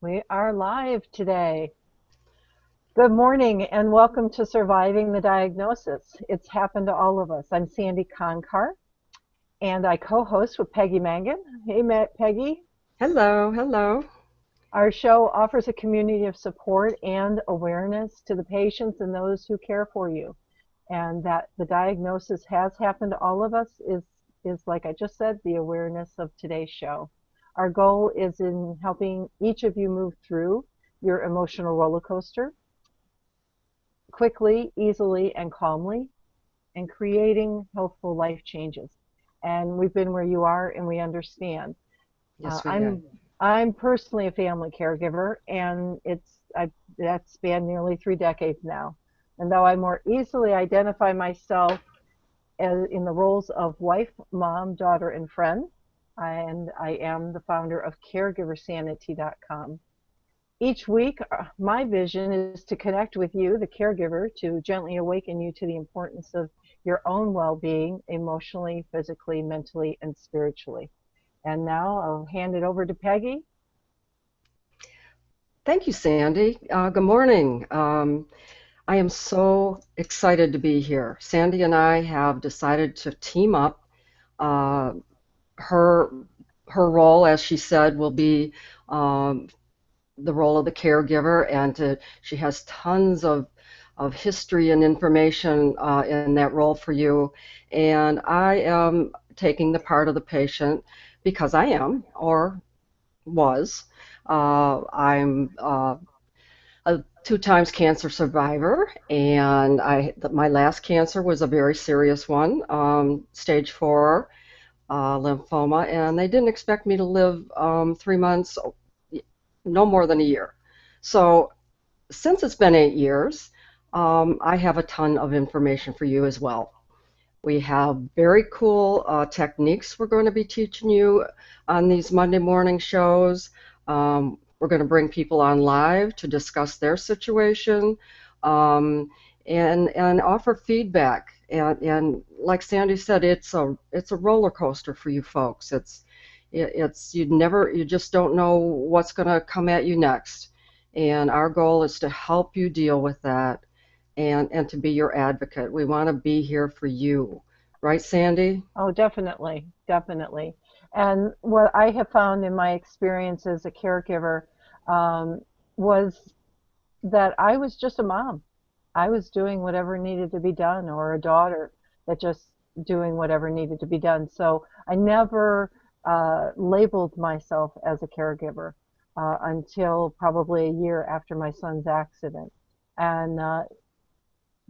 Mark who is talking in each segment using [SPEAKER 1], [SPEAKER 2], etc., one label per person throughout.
[SPEAKER 1] We are live today. Good morning and welcome to Surviving the Diagnosis. It's happened to all of us. I'm Sandy Conkar and I co-host with Peggy Mangan. Hey, Peggy.
[SPEAKER 2] Hello, hello.
[SPEAKER 1] Our show offers a community of support and awareness to the patients and those who care for you. And that the diagnosis has happened to all of us is like I just said, the awareness of today's show. Our goal is in helping each of you move through your emotional roller coaster quickly, easily, and calmly, and creating healthful life changes. And we've been where you are, and we understand. Uh,
[SPEAKER 2] Yes, we have.
[SPEAKER 1] I'm I'm personally a family caregiver, and that's spanned nearly 3 decades now. And though I more easily identify myself in the roles of wife, mom, daughter, and friend, and I am the founder of CaregiverSanity.com. Each week, my vision is to connect with you, the caregiver, to gently awaken you to the importance of your own well-being emotionally, physically, mentally, and spiritually. And now I'll hand it over to Peggy.
[SPEAKER 2] Thank you, Sandy. Good morning. I am so excited to be here. Sandy and I have decided to team up. Uh, her her role, as she said, will be um, the role of the caregiver, and she has tons of history and information in that role for you. And I am taking the part of the patient because I am, or was. I'm a two times cancer survivor, and my last cancer was a very serious one, stage 4 lymphoma, and they didn't expect me to live 3 months, no more than a year. So since it's been 8 years, I have a ton of information for you as well. We have very cool techniques we're going to be teaching you on these Monday morning shows. We're going to bring people on live to discuss their situation, um, and offer feedback. And like Sandy said, it's a roller coaster for you folks. It's you just don't know what's going to come at you next. And our goal is to help you deal with that and to be your advocate. We want to be here for you. Right, Sandy?
[SPEAKER 1] Oh, definitely, definitely. And what I have found in my experience as a caregiver um, was that I was just a mom. I was doing whatever needed to be done, or a daughter that just doing whatever needed to be done. So I never labeled myself as a caregiver until probably a year after my son's accident. And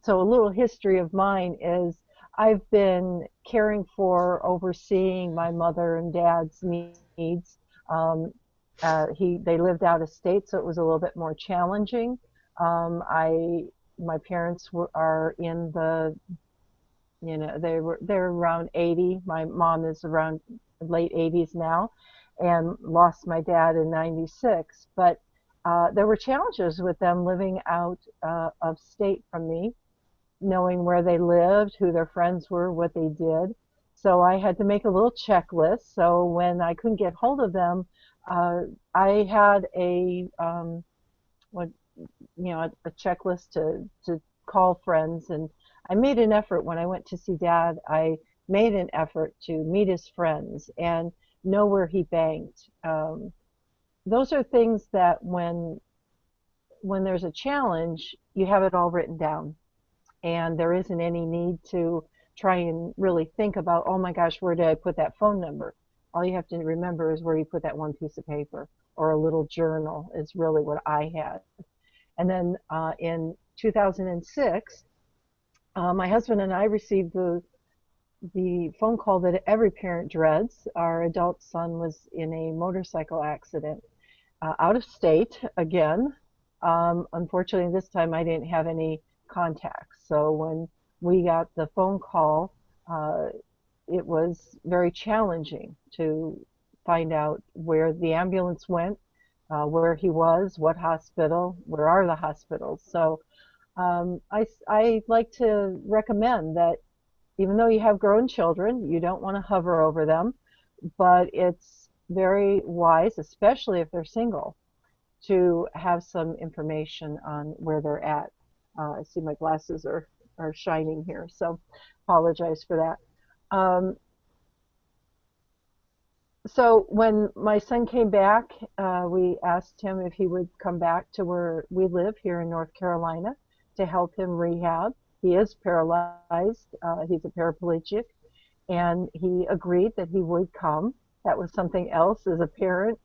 [SPEAKER 1] so a little history of mine is I've been caring for, overseeing my mother and dad's needs. Um, they lived out of state, so it was a little bit more challenging. My parents are in the, they're around 80. My mom is around late 80s now, and lost my dad in 96. But there were challenges with them living out of state from me, knowing where they lived, who their friends were, what they did. So I had to make a little checklist. So when I couldn't get hold of them, uh, I had what a checklist to call friends, and I made an effort when I went to see Dad. I made an effort to meet his friends and know where he banked. Those are things that when there's a challenge, you have it all written down and there isn't any need to try and really think about, oh my gosh, where did I put that phone number? All you have to remember is where you put that one piece of paper, or a little journal is really what I had. And then in 2006, my husband and I received the phone call that every parent dreads. Our adult son was in a motorcycle accident out of state again. Unfortunately, this time I didn't have any contacts. So when we got the phone call, uh, it was very challenging to find out where the ambulance went, where he was, what hospital, where are the hospitals. So I like to recommend that even though you have grown children, you don't want to hover over them, but it's very wise, especially if they're single, to have some information on where they're at. I see my glasses are shining here, so apologize for that. So when my son came back, we asked him if he would come back to where we live here in North Carolina to help him rehab. He is paralyzed. He's a paraplegic, and he agreed that he would come. That was something else as a parent,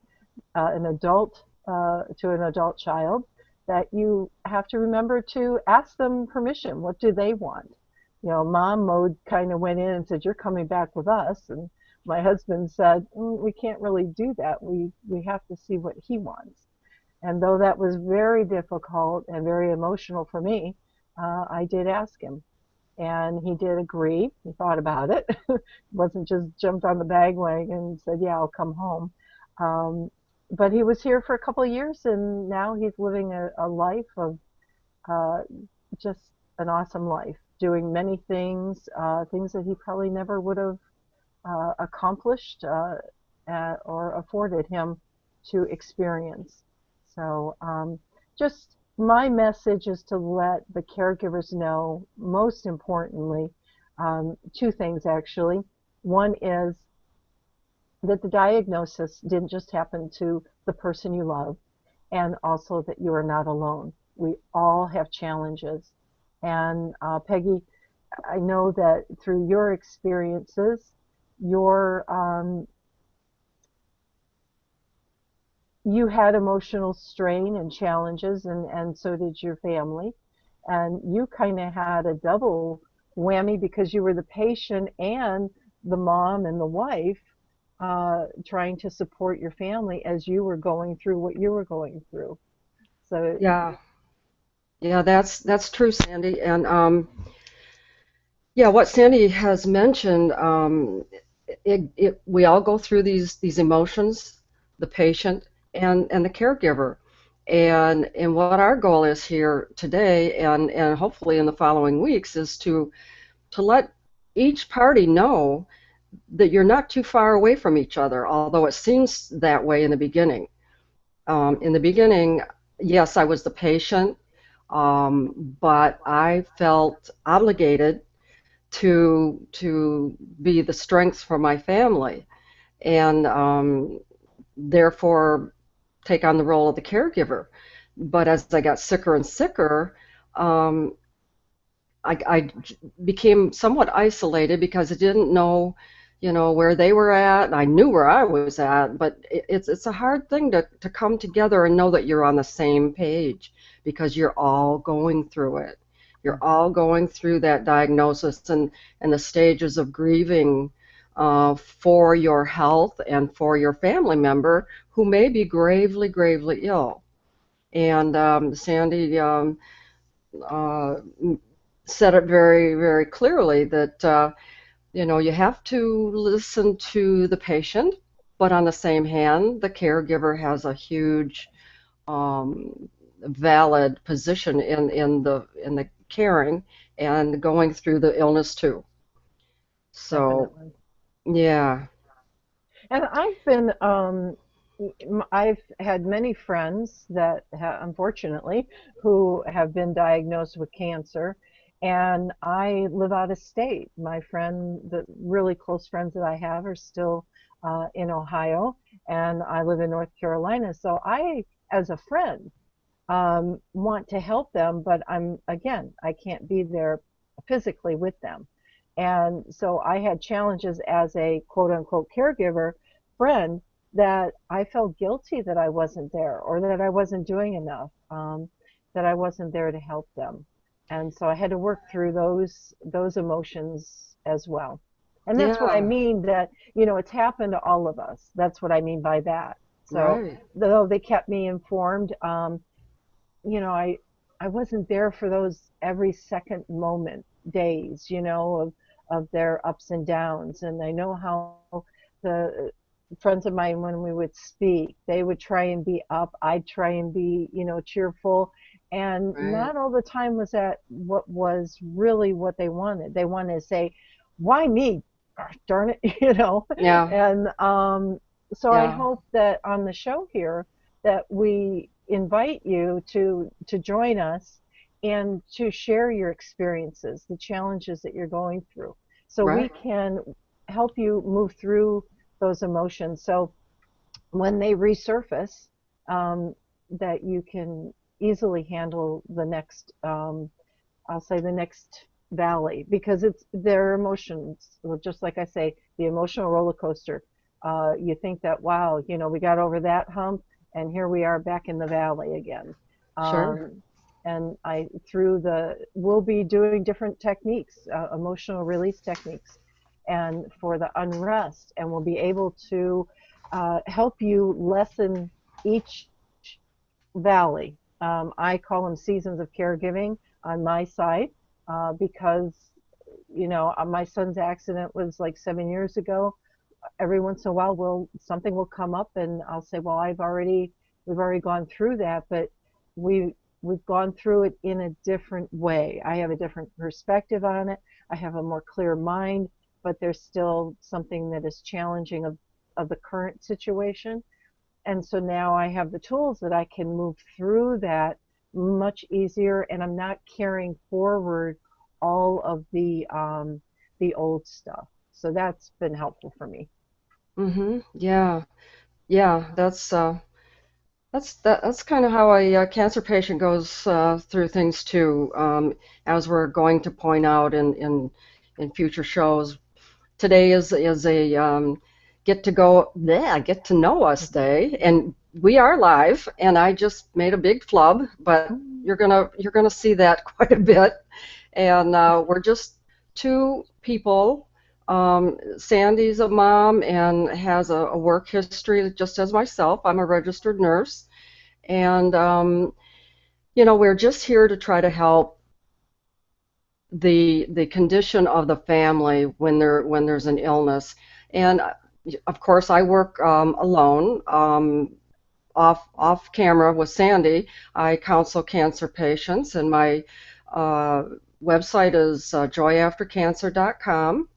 [SPEAKER 1] an adult to an adult child, that you have to remember to ask them permission. What do they want? Mom mode kind of went in and said, "You're coming back with us," and my husband said, "We can't really do that. We have to see what he wants." And though that was very difficult and very emotional for me, I did ask him, and he did agree. He thought about it. Wasn't just jumped on the bandwagon and said, "Yeah, I'll come home." Um, but he was here for a couple of years, and now he's living a life of uh, just an awesome life, doing many things, things that he probably never would have accomplished or afforded him to experience. So, just my message is to let the caregivers know, most importantly, two things actually. One is that the diagnosis didn't just happen to the person you love, and also that you are not alone. We all have challenges. And Peggy, I know that through your experiences, your you had emotional strain and challenges, and so did your family. And you kind of had a double whammy because you were the patient and the mom and the wife, trying to support your family as you were going through what you were going through. So,
[SPEAKER 2] Yeah, yeah, that's true, Sandy. And yeah, what Sandy has mentioned, we all go through these emotions, the patient and the caregiver. And what our goal is here today and hopefully in the following weeks is to let each party know that you're not too far away from each other, although it seems that way in the beginning. In the beginning, yes, I was the patient, but I felt obligated to be the strength for my family, and therefore take on the role of the caregiver. But as I got sicker and sicker, um, I became somewhat isolated because I didn't know, where they were at. I knew where I was at, but it's a hard thing to come together and know that you're on the same page because you're all going through it. You're all going through that diagnosis and the stages of grieving for your health and for your family member who may be gravely, gravely ill. And Sandy uh, said it very, very clearly that you have to listen to the patient, but on the same hand, the caregiver has a huge um, valid position in the caring and going through the illness too. So
[SPEAKER 1] definitely.
[SPEAKER 2] yeah,
[SPEAKER 1] And I've had many friends that unfortunately who have been diagnosed with cancer, and I live out of state. The really close friends that I have are still in Ohio, and I live in North Carolina. So I, as a friend, want to help them, but again, I can't be there physically with them. And so I had challenges as a quote unquote caregiver friend, that I felt guilty that I wasn't there, or that I wasn't doing enough, that I wasn't there to help them. And so I had to work through those emotions as well. And that's what I
[SPEAKER 2] yeah,
[SPEAKER 1] mean, that, it's happened to all of us. That's what I mean by that. So
[SPEAKER 2] right,
[SPEAKER 1] though they kept me informed, you know, I I wasn't there for those every second moment days, of their ups and downs. And I know how the friends of mine, when we would speak, they would try and be up. I'd try and be, cheerful. And
[SPEAKER 2] right,
[SPEAKER 1] not all the time was that what was really what they wanted. They wanted to say, "Why me? Darn it,"
[SPEAKER 2] yeah,
[SPEAKER 1] And so I
[SPEAKER 2] yeah,
[SPEAKER 1] hope that on the show here that we invite you to join us and to share your experiences, the challenges that you're going through, so we
[SPEAKER 2] Right.
[SPEAKER 1] can help you move through those emotions. So when they resurface, um, that you can easily handle the next, I'll say the next valley, because it's their emotions. Well, just like I say, the emotional roller coaster. You think that, wow, we got over that hump, and here we are back in the valley again.
[SPEAKER 2] Sure.
[SPEAKER 1] Um, and we'll be doing different techniques, emotional release techniques, and for the unrest, and we'll be able to help you lessen each valley. I call them seasons of caregiving on my side, because my son's accident was like 7 years ago. Every once in a while, something will come up, and I'll say, "Well, we've already gone through that, but we we've gone through it in a different way. I have a different perspective on it. I have a more clear mind, but there's still something that is challenging of the current situation." And so now I have the tools that I can move through that much easier, and I'm not carrying forward all of the old stuff. So that's been helpful for me.
[SPEAKER 2] Yeah. Yeah. That's kind of how a cancer patient goes through things too. As we're going to point out in future shows, today is a get to know us day, and we are live. And I just made a big flub, but
[SPEAKER 1] Mm.
[SPEAKER 2] you're gonna see that quite a bit. And we're just two people. Sandy's a mom and has a work history just as myself. I'm a registered nurse, and we're just here to try to help the condition of the family when there's an illness. And of course, I work alone, off camera with Sandy. I counsel cancer patients, and my uh, website is joyaftercancer.com.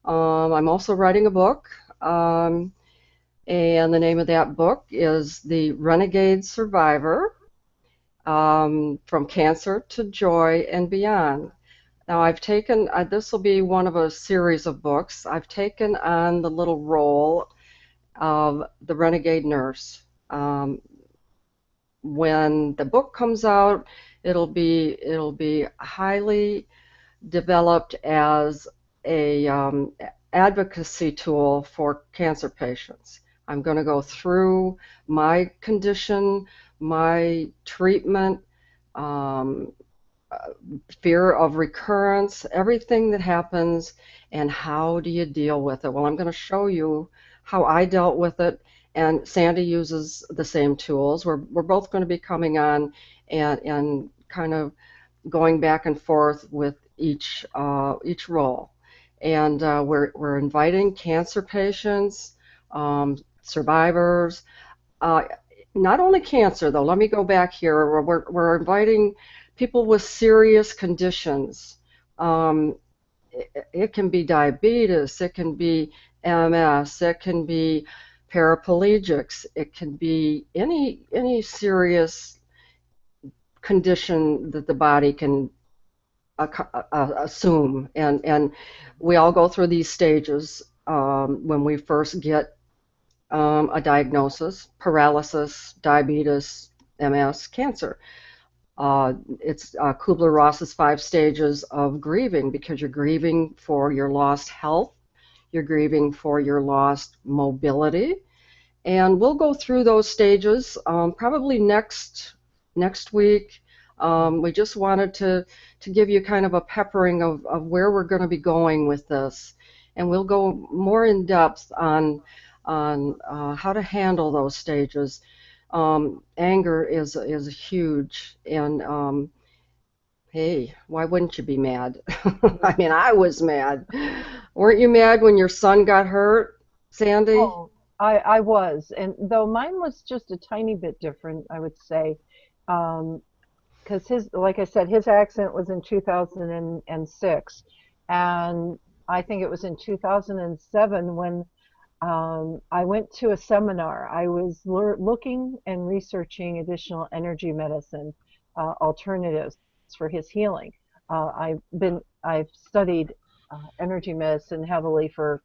[SPEAKER 2] I'm also writing a book, and the name of that book is The Renegade Survivor, From Cancer to Joy and Beyond. Now, this will be one of a series of books. I've taken on the little role of the renegade nurse. Um, when the book comes out, it'll be highly developed as a advocacy tool for cancer patients. I'm going to go through my condition, my treatment, um, fear of recurrence, everything that happens, and how do you deal with it? Well, I'm going to show you how I dealt with it, and Sandy uses the same tools. We're both going to be coming on and kind of going back and forth with each role, and we're inviting cancer patients, survivors. Uh, Not only cancer, though. Let me go back here. We're inviting people with serious conditions. Um, it can be diabetes, it can be MS, it can be paraplegics, it can be any serious condition that the body can assume. And we all go through these stages when we first get a diagnosis: paralysis, diabetes, MS, cancer. It's Kubler-Ross's 5 stages of grieving, because you're grieving for your lost health, you're grieving for your lost mobility, and we'll go through those stages probably next week. We just wanted to give you kind of a peppering of where we're going to be going with this, and we'll go more in depth on how to handle those stages. Anger is huge, and hey, why wouldn't you be mad? I mean, I was mad. Weren't you mad when your son got hurt, Sandy?
[SPEAKER 1] Oh, I was, and though mine was just a tiny bit different, I would say, because like I said, his accident was in 2006, and I think it was in 2007 when I went to a seminar. I was looking and researching additional energy medicine alternatives for his healing. I've studied energy medicine heavily for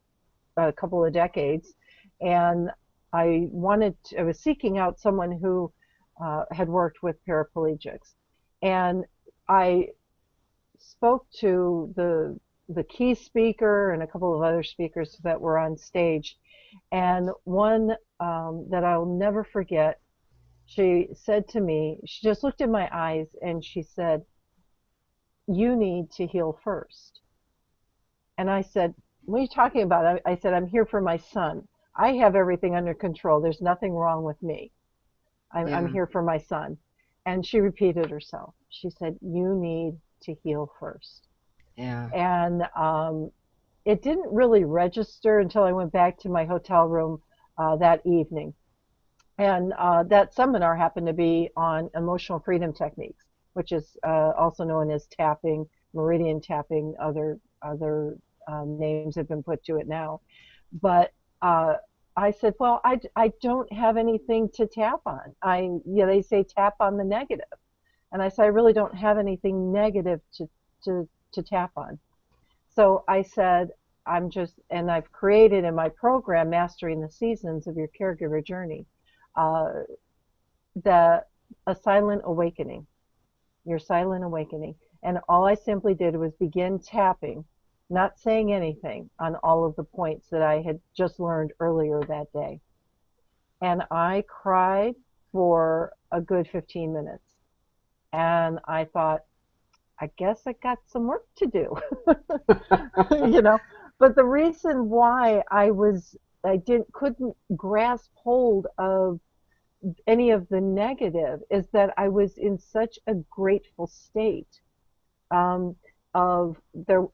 [SPEAKER 1] a couple of decades, and I was seeking out someone who had worked with paraplegics, and I spoke to the key speaker and a couple of other speakers that were on stage, and one that I'll never forget, she said to me, she just looked in my eyes and she said, "You need to heal first." And I said, "What are you talking about?" I said, "I'm here for my son. I have everything under control. There's nothing wrong with me. I'm
[SPEAKER 2] Yeah,
[SPEAKER 1] here for my son." And she repeated herself. She said, "You need to heal first."
[SPEAKER 2] yeah,
[SPEAKER 1] And it didn't really register until I went back to my hotel room that evening. And that seminar happened to be on emotional freedom techniques, which is also known as tapping, meridian tapping. Other names have been put to it now. But uh, I said, well, I don't have anything to tap on. They say tap on the negative, and I said I really don't have anything negative to tap on. So I said, and I've created in my program, Mastering the Seasons of Your Caregiver Journey, uh, the a silent awakening, your silent awakening. And all I simply did was begin tapping, not saying anything on all of the points that I had just learned earlier that day. And I cried for a good 15 minutes. And I thought, I guess I got some work to do. you know, but the reason why I didn't couldn't grasp hold of any of the negative is that I was in such a grateful state um, of there.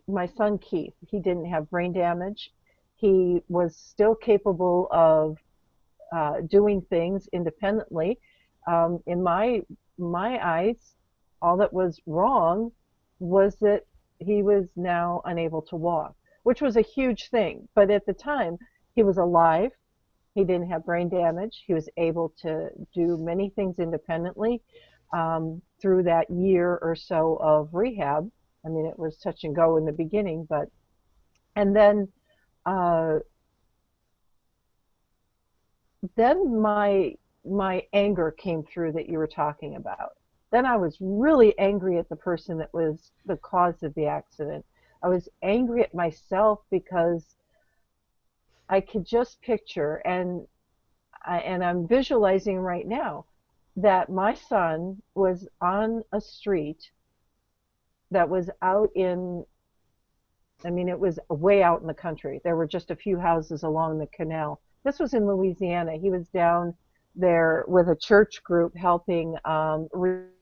[SPEAKER 1] My son Keith, he didn't have brain damage. He was still capable of doing things independently. In my eyes, all that was wrong was that he was now unable to walk, which was a huge thing. But at the time, he was alive. He didn't have brain damage. He was able to do many things independently through that year or so of rehab. I mean, it was touch and go in the beginning, but and uh, then my anger came through that you were talking about. Then I was really angry at the person that was the cause of the accident. I was angry at myself because I could just picture and I'm visualizing right now that my son was on a street that was out in, I mean, it was way out in the country. There were just a few houses along the canal. This was in Louisiana. He was down there with a church group helping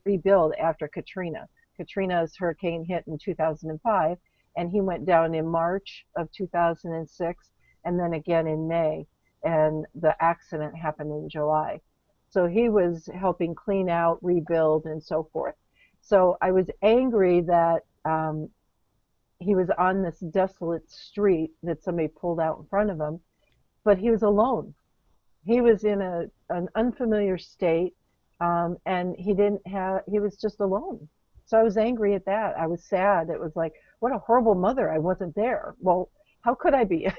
[SPEAKER 1] rebuild after Katrina. Katrina's hurricane hit in 2005, and he went down in March of 2006 and then again in May. And the accident happened in July. So he was helping clean out, rebuild, and so forth. So I was angry that he was on this desolate street that somebody pulled out in front of him, but he was alone. He was in an unfamiliar state, and he was just alone. So I was angry at that. I was sad. It was like, what a horrible mother. I wasn't there. Well, how could I be?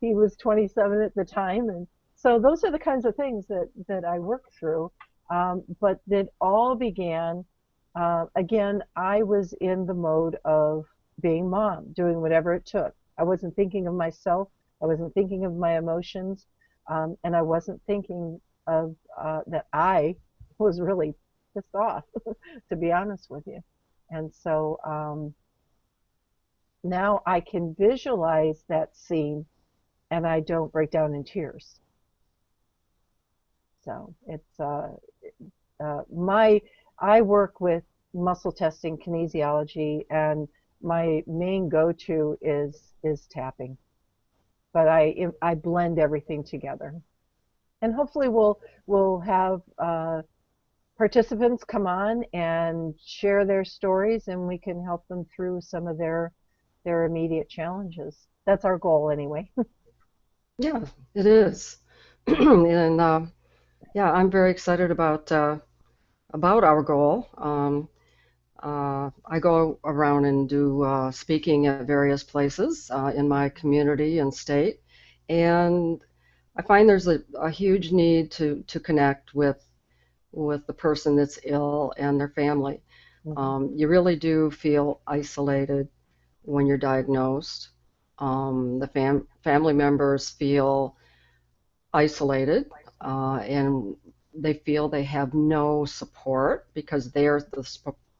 [SPEAKER 1] He was 27 at the time. And so those are the kinds of things that I worked through. But that all began, again, I was in the mode of being mom, doing whatever it took. I wasn't thinking of myself. I wasn't thinking of my emotions. And I wasn't thinking of that I was really pissed off, to be honest with you. And so now I can visualize that scene and I don't break down in tears. So it's my I work with muscle testing, kinesiology, and my main go-to is tapping. But I blend everything together, and hopefully we'll have participants come on and share their stories, and we can help them through some of their immediate challenges. That's our goal, anyway.
[SPEAKER 2] Yeah, it is. And yeah, I'm very excited about our goal. I go around and do speaking at various places in my community and state, and I find there's a huge need to connect with the person that's ill and their family.
[SPEAKER 1] Hmm.
[SPEAKER 2] You really do feel isolated when you're diagnosed. The family members feel isolated, and they feel they have no support because they're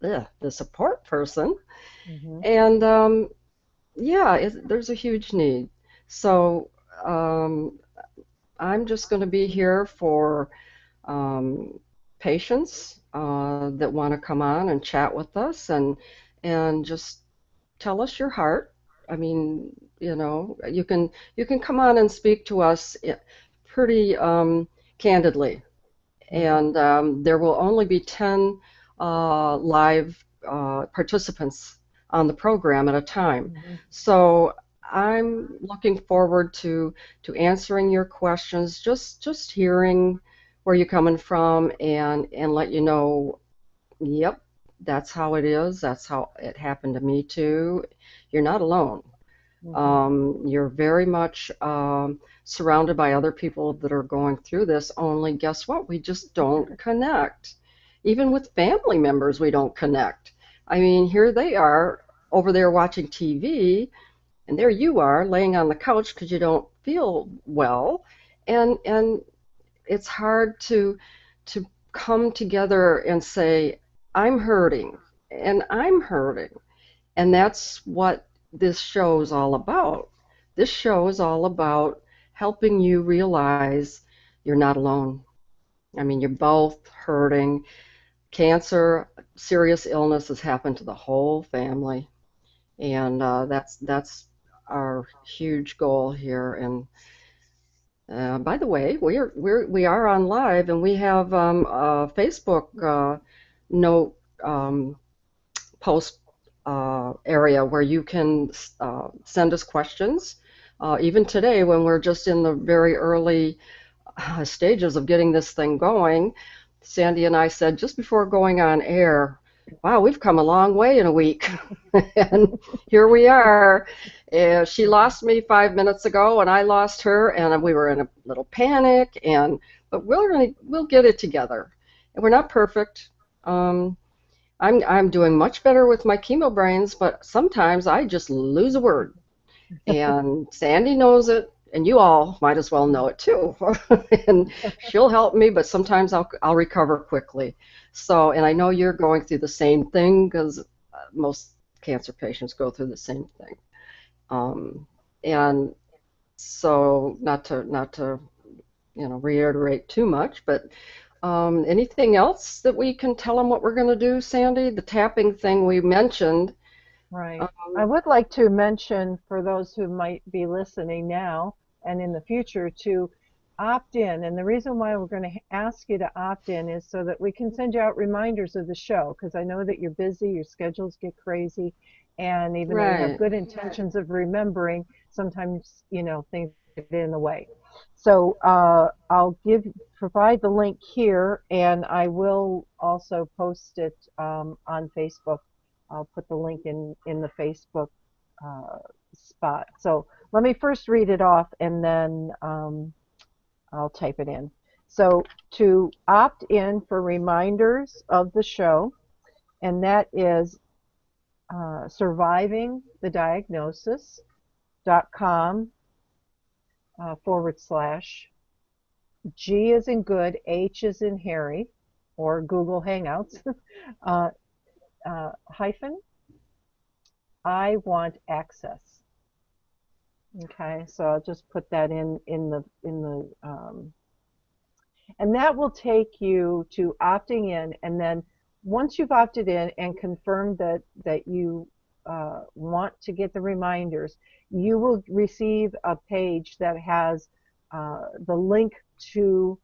[SPEAKER 2] the support person.
[SPEAKER 1] Hmm.
[SPEAKER 2] And yeah, there's a huge need. So um, I'm just going to be here for um, patients that want to come on and chat with us and just tell us your heart. I mean, you can come on and speak to us pretty candidly,
[SPEAKER 1] Hmm.
[SPEAKER 2] and there will only be 10 live participants on the program at a time.
[SPEAKER 1] Hmm.
[SPEAKER 2] So I'm looking forward to answering your questions, just hearing where you're coming from and let you know, yep, that's how it is. That's how it happened to me too. You're not alone.
[SPEAKER 1] Hmm.
[SPEAKER 2] You're very much surrounded by other people that are going through this, only guess what? We just don't connect. Even with family members, we don't connect. I mean, here they are over there watching TV, and there you are laying on the couch because you don't feel well. And it's hard to come together and say, I'm hurting and I'm hurting. And that's what this show is all about. This show is all about helping you realize you're not alone. I mean, you're both hurting. Cancer, serious illness has happened to the whole family, and that's our huge goal here. And by the way, we are on live, and we have a Facebook note post area where you can send us questions. Even today, when we're just in the very early stages of getting this thing going, Sandy and I said just before going on air, wow, we've come a long way in a week. And here we are. She lost me 5 minutes ago, and I lost her, and we were in a little panic. But we'll get it together. And we're not perfect. Um, I'm doing much better with my chemo brains, but sometimes I just lose a word. And Sandy knows it, and you all might as well know it too. And she'll help me, but sometimes I'll recover quickly. So, and I know you're going through the same thing because most cancer patients go through the same thing. Um, and so, not to reiterate too much, but anything else that we can tell them what we're going to do, Sandy? The tapping thing we mentioned.
[SPEAKER 1] Right. I
[SPEAKER 2] Um,
[SPEAKER 1] would like to mention for those who might be listening now and in the future to opt in. And the reason why we're going to ask you to opt in is so that we can send you out reminders of the show because I know that you're busy, your schedules get crazy, and even though you have
[SPEAKER 2] right.
[SPEAKER 1] good intentions of remembering, sometimes, things get in the way. So I'll provide the link here, and I will also post it on Facebook. I'll put the link in the Facebook uh, spot. So let me first read it off and then I'll type it in. So to opt in for reminders of the show, and that is survivingthediagnosis.com / G is in good, H is in Harry, or Google Hangouts, uh, hyphen, I want access. Okay, so I'll just put that in the and that will take you to opting in, and then once you've opted in and confirmed that you want to get the reminders, you will receive a page that has the link to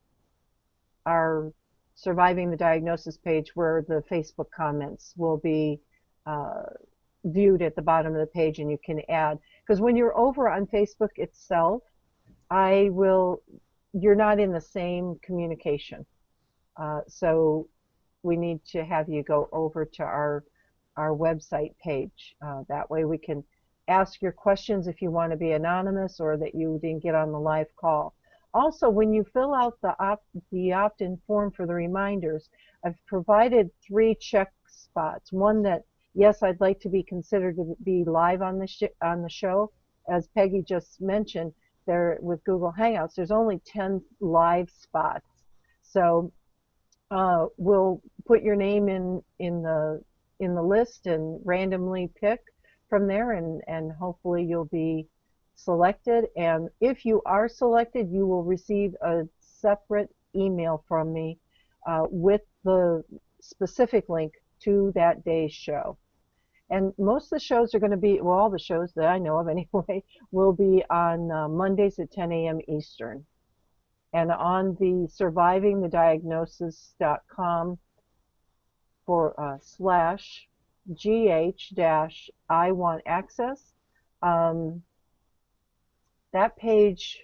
[SPEAKER 1] our Surviving the Diagnosis page where the Facebook comments will be uh, viewed at the bottom of the page and you can add. Because when you're over on Facebook itself, I will, you're not in the same communication. So we need to have you go over to our website page. That way we can ask your questions if you want to be anonymous or that you didn't get on the live call. Also, when you fill out the opt-in form for the reminders, I've provided 3 check spots. One that, yes, I'd like to be considered to be live on the show. As Peggy just mentioned, there with Google Hangouts, there's only 10 live spots. So we'll put your name in the list and randomly pick from there, and hopefully you'll be selected. And if you are selected, you will receive a separate email from me with the specific link to that day's show. And most of the shows are going to be, well, all the shows that I know of anyway, will be on Mondays at 10 a.m. Eastern. And on the survivingthediagnosis.com for slash gh-I want access, um, that page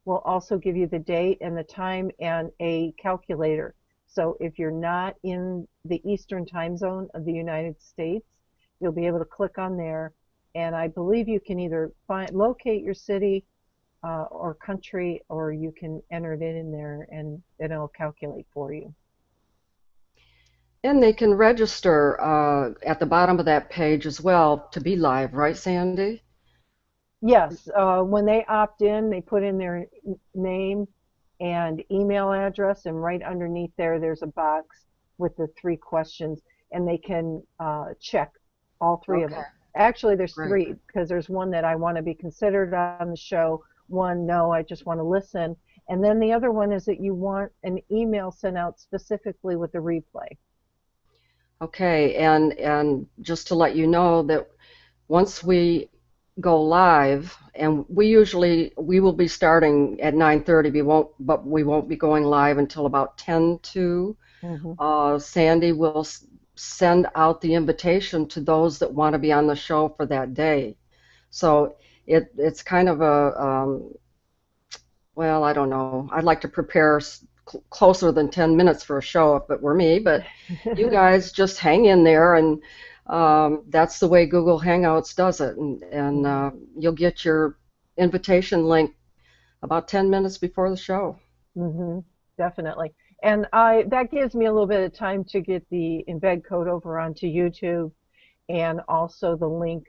[SPEAKER 1] will also give you the date and the time and a calculator. So if you're not in the Eastern time zone of the United States, you'll be able to click on there. And I believe you can either locate your city or country, or you can enter it in there and it'll calculate for you.
[SPEAKER 2] And they can register at the bottom of that page as well to be live, right, Sandy?
[SPEAKER 1] Yes, when they opt in, they put in their name and email address, and right underneath there, there's a box with the 3 questions, and they can check all 3 of
[SPEAKER 2] Okay,
[SPEAKER 1] them. Actually, there's
[SPEAKER 2] great.
[SPEAKER 1] 3 because there's one that I want to be considered on the show, one, no, I just want to listen, and then the other one is that you want an email sent out specifically with the replay.
[SPEAKER 2] Okay, and just to let you know that once we go live, and we will be starting at 9:30, but we won't be going live until about 10 to.
[SPEAKER 1] Hmm.
[SPEAKER 2] Sandy will send out the invitation to those that want to be on the show for that day. So it's kind of a well, I don't know. I'd like to prepare closer than 10 minutes for a show if it were me, but you guys just hang in there, and that's the way Google Hangouts does it. And you'll get your invitation link about 10 minutes before the show.
[SPEAKER 1] Hmm. Definitely. And that gives me a little bit of time to get the embed code over onto YouTube, and also the link,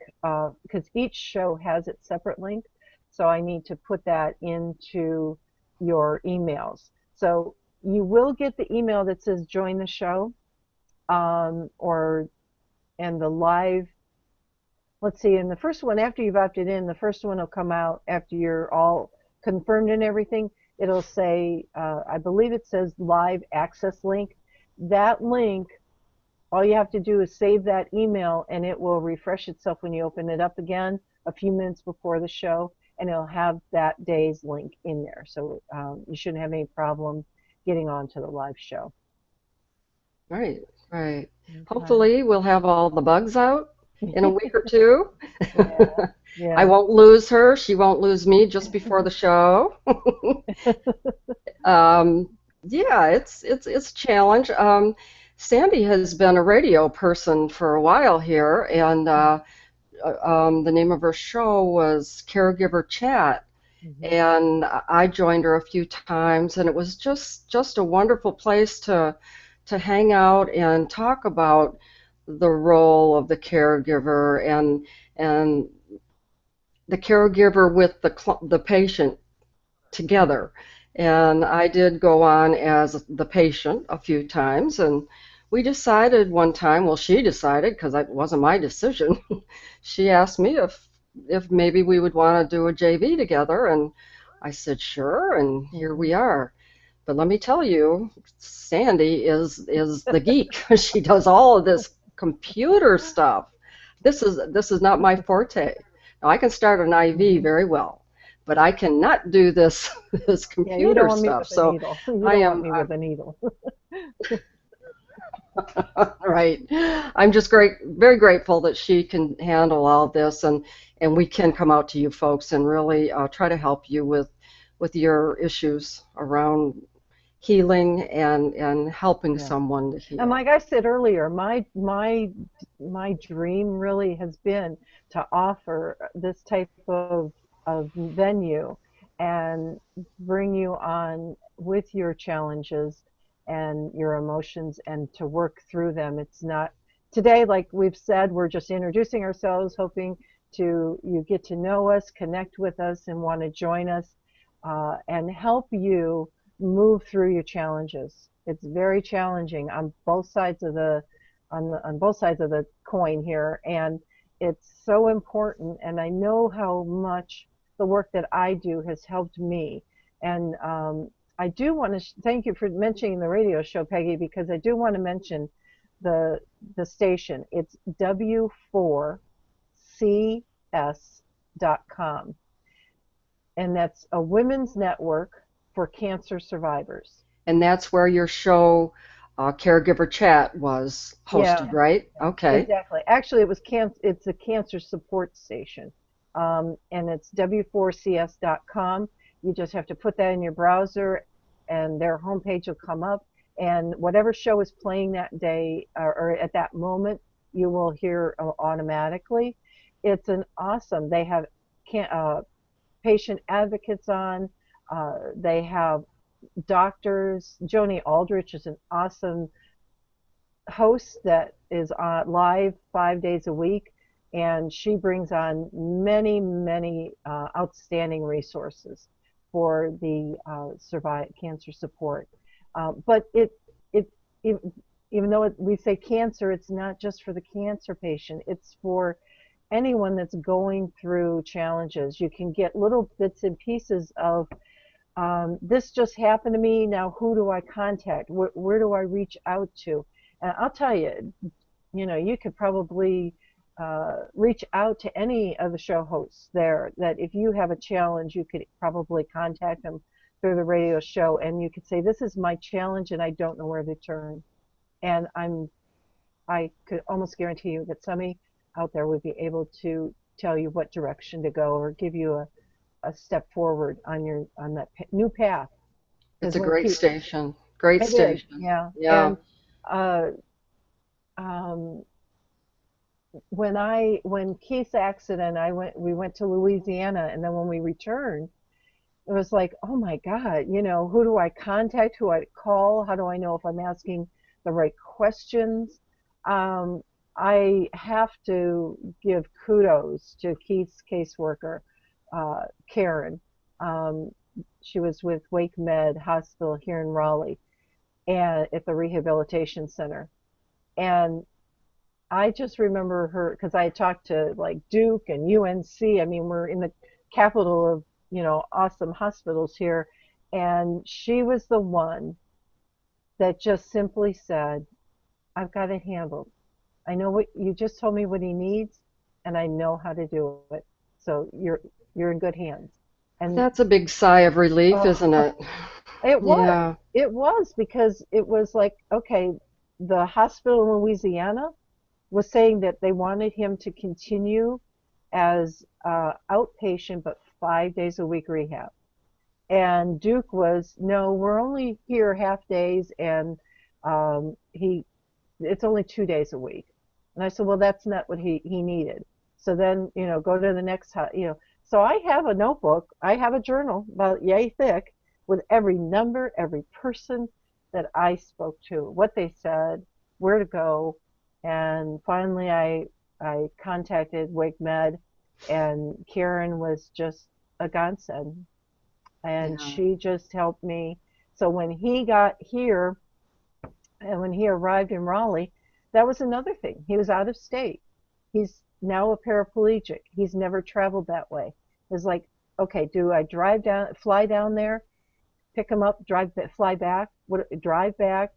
[SPEAKER 1] because each show has its separate link. So I need to put that into your emails. So you will get the email that says join the show, or and the live. Let's see, in the first one, after you've opted in, the first one will come out after you're all confirmed and everything. It'll say, I believe it says live access link. That link, all you have to do is save that email, and it will refresh itself when you open it up again a few minutes before the show, and it'll have that day's link in there. So you shouldn't have any problem getting onto the live show.
[SPEAKER 2] Right, right.
[SPEAKER 1] Okay.
[SPEAKER 2] Hopefully we'll have all the bugs out in a week or two.
[SPEAKER 1] Yeah,
[SPEAKER 2] I
[SPEAKER 1] yeah.
[SPEAKER 2] won't lose her. She won't lose me just before the show. Um, yeah, it's a challenge. Sandy has been a radio person for a while here, and the name of her show was Caregiver Chat,
[SPEAKER 1] Mhm.
[SPEAKER 2] and I joined her a few times, and it was just a wonderful place to hang out and talk about the role of the caregiver and the caregiver with the patient together. And I did go on as the patient a few times, and we decided one time, well, she decided because it wasn't my decision. She asked me if maybe we would want to do a JV together, and I said sure, and here we
[SPEAKER 1] Mhm.
[SPEAKER 2] are. But let me tell you, Sandy is the geek. She does all of this computer stuff. This is not my forte. Now I can start an IV
[SPEAKER 1] Mhm.
[SPEAKER 2] very well, but I cannot do this this
[SPEAKER 1] Yeah, you don't
[SPEAKER 2] computer
[SPEAKER 1] want me
[SPEAKER 2] stuff.
[SPEAKER 1] with a
[SPEAKER 2] So
[SPEAKER 1] needle. You
[SPEAKER 2] I
[SPEAKER 1] don't want
[SPEAKER 2] am
[SPEAKER 1] me with a needle.
[SPEAKER 2] right. I'm just very grateful that she can handle all this, and we can come out to you folks and really try to help you with with your issues around healing and helping
[SPEAKER 1] Yeah.
[SPEAKER 2] someone to
[SPEAKER 1] And
[SPEAKER 2] heal.
[SPEAKER 1] like I said earlier, my dream really has been to offer this type of venue and bring you on with your challenges and your emotions and to work through them. It's not today, like we've said, we're just introducing ourselves, hoping to you get to know us, connect with us, and want to join us and help you move through your challenges. It's very challenging on both sides of the on both sides of the coin here, and it's so important. And I know how much the work that I do has helped me. And I do want to thank you for mentioning the radio show, Peggy, because I do want to mention the the station. It's w4cs.com, and that's a women's network for cancer survivors.
[SPEAKER 2] And that's where your show, Caregiver Chat, was
[SPEAKER 1] Yeah,
[SPEAKER 2] hosted, right? Okay.
[SPEAKER 1] exactly. Actually, it's a cancer support station, and it's w4cs.com. You just have to put that in your browser, and their homepage will come up. And whatever show is playing that day or at that moment, you will hear automatically. It's an awesome. They have can, patient advocates on. They have doctors. Joni Aldrich is an awesome host that is live 5 days a week, and she brings on many, many outstanding resources for the survive cancer support. But it, it even though we say cancer, it's not just for the cancer patient. It's for anyone that's going through challenges. You can get little bits and pieces of this just happened to me. Now, who do I contact? Where do I reach out to? And I'll tell you, you could probably reach out to any of the show hosts there. That if you have a challenge, you could probably contact them through the radio show, and you could say, "This is my challenge, and I don't know where to turn." And I could almost guarantee you that somebody out there would be able to tell you what direction to go or give you a step forward on your on that new path.
[SPEAKER 2] It's
[SPEAKER 1] Because
[SPEAKER 2] a
[SPEAKER 1] when
[SPEAKER 2] great
[SPEAKER 1] Keith,
[SPEAKER 2] station. Great
[SPEAKER 1] it is,
[SPEAKER 2] station.
[SPEAKER 1] yeah.
[SPEAKER 2] Yeah.
[SPEAKER 1] And uh, um, when Keith's accident, we went to Louisiana, and then when we returned, it was like, oh my God, who do I contact? Who I call? How do I know if I'm asking the right questions? Um, I have to give kudos to Keith's caseworker, Karen. Um, she was with Wake Med Hospital here in Raleigh and at the rehabilitation center. And I just remember her because I had talked to like Duke and UNC. I mean, we're in the capital of, awesome hospitals here. And she was the one that just simply said, I've got it handled. I know what you just told me what he needs, and I know how to do it. So you're in good hands. And
[SPEAKER 2] That's a big sigh of relief,
[SPEAKER 1] oh,
[SPEAKER 2] isn't it?
[SPEAKER 1] it was.
[SPEAKER 2] Yeah.
[SPEAKER 1] It was because it was like, okay, the hospital in Louisiana was saying that they wanted him to continue as outpatient, but 5 days a week rehab. And Duke was, no, we're only here half days, and he it's only 2 days a week. And I said, well, that's not what he needed. So then, go to the next, So I have a notebook, I have a journal about yay thick with every number, every person that I spoke to, what they said, where to go. And finally, I contacted Wake Med, and Karen was just a godsend, and
[SPEAKER 2] Yeah.
[SPEAKER 1] she just helped me. So when he got here, and when he arrived in Raleigh, that was another thing. He was out of state. He's now a paraplegic. He's never traveled that way. It's like, okay, do I fly down there, pick him up, fly back, drive back?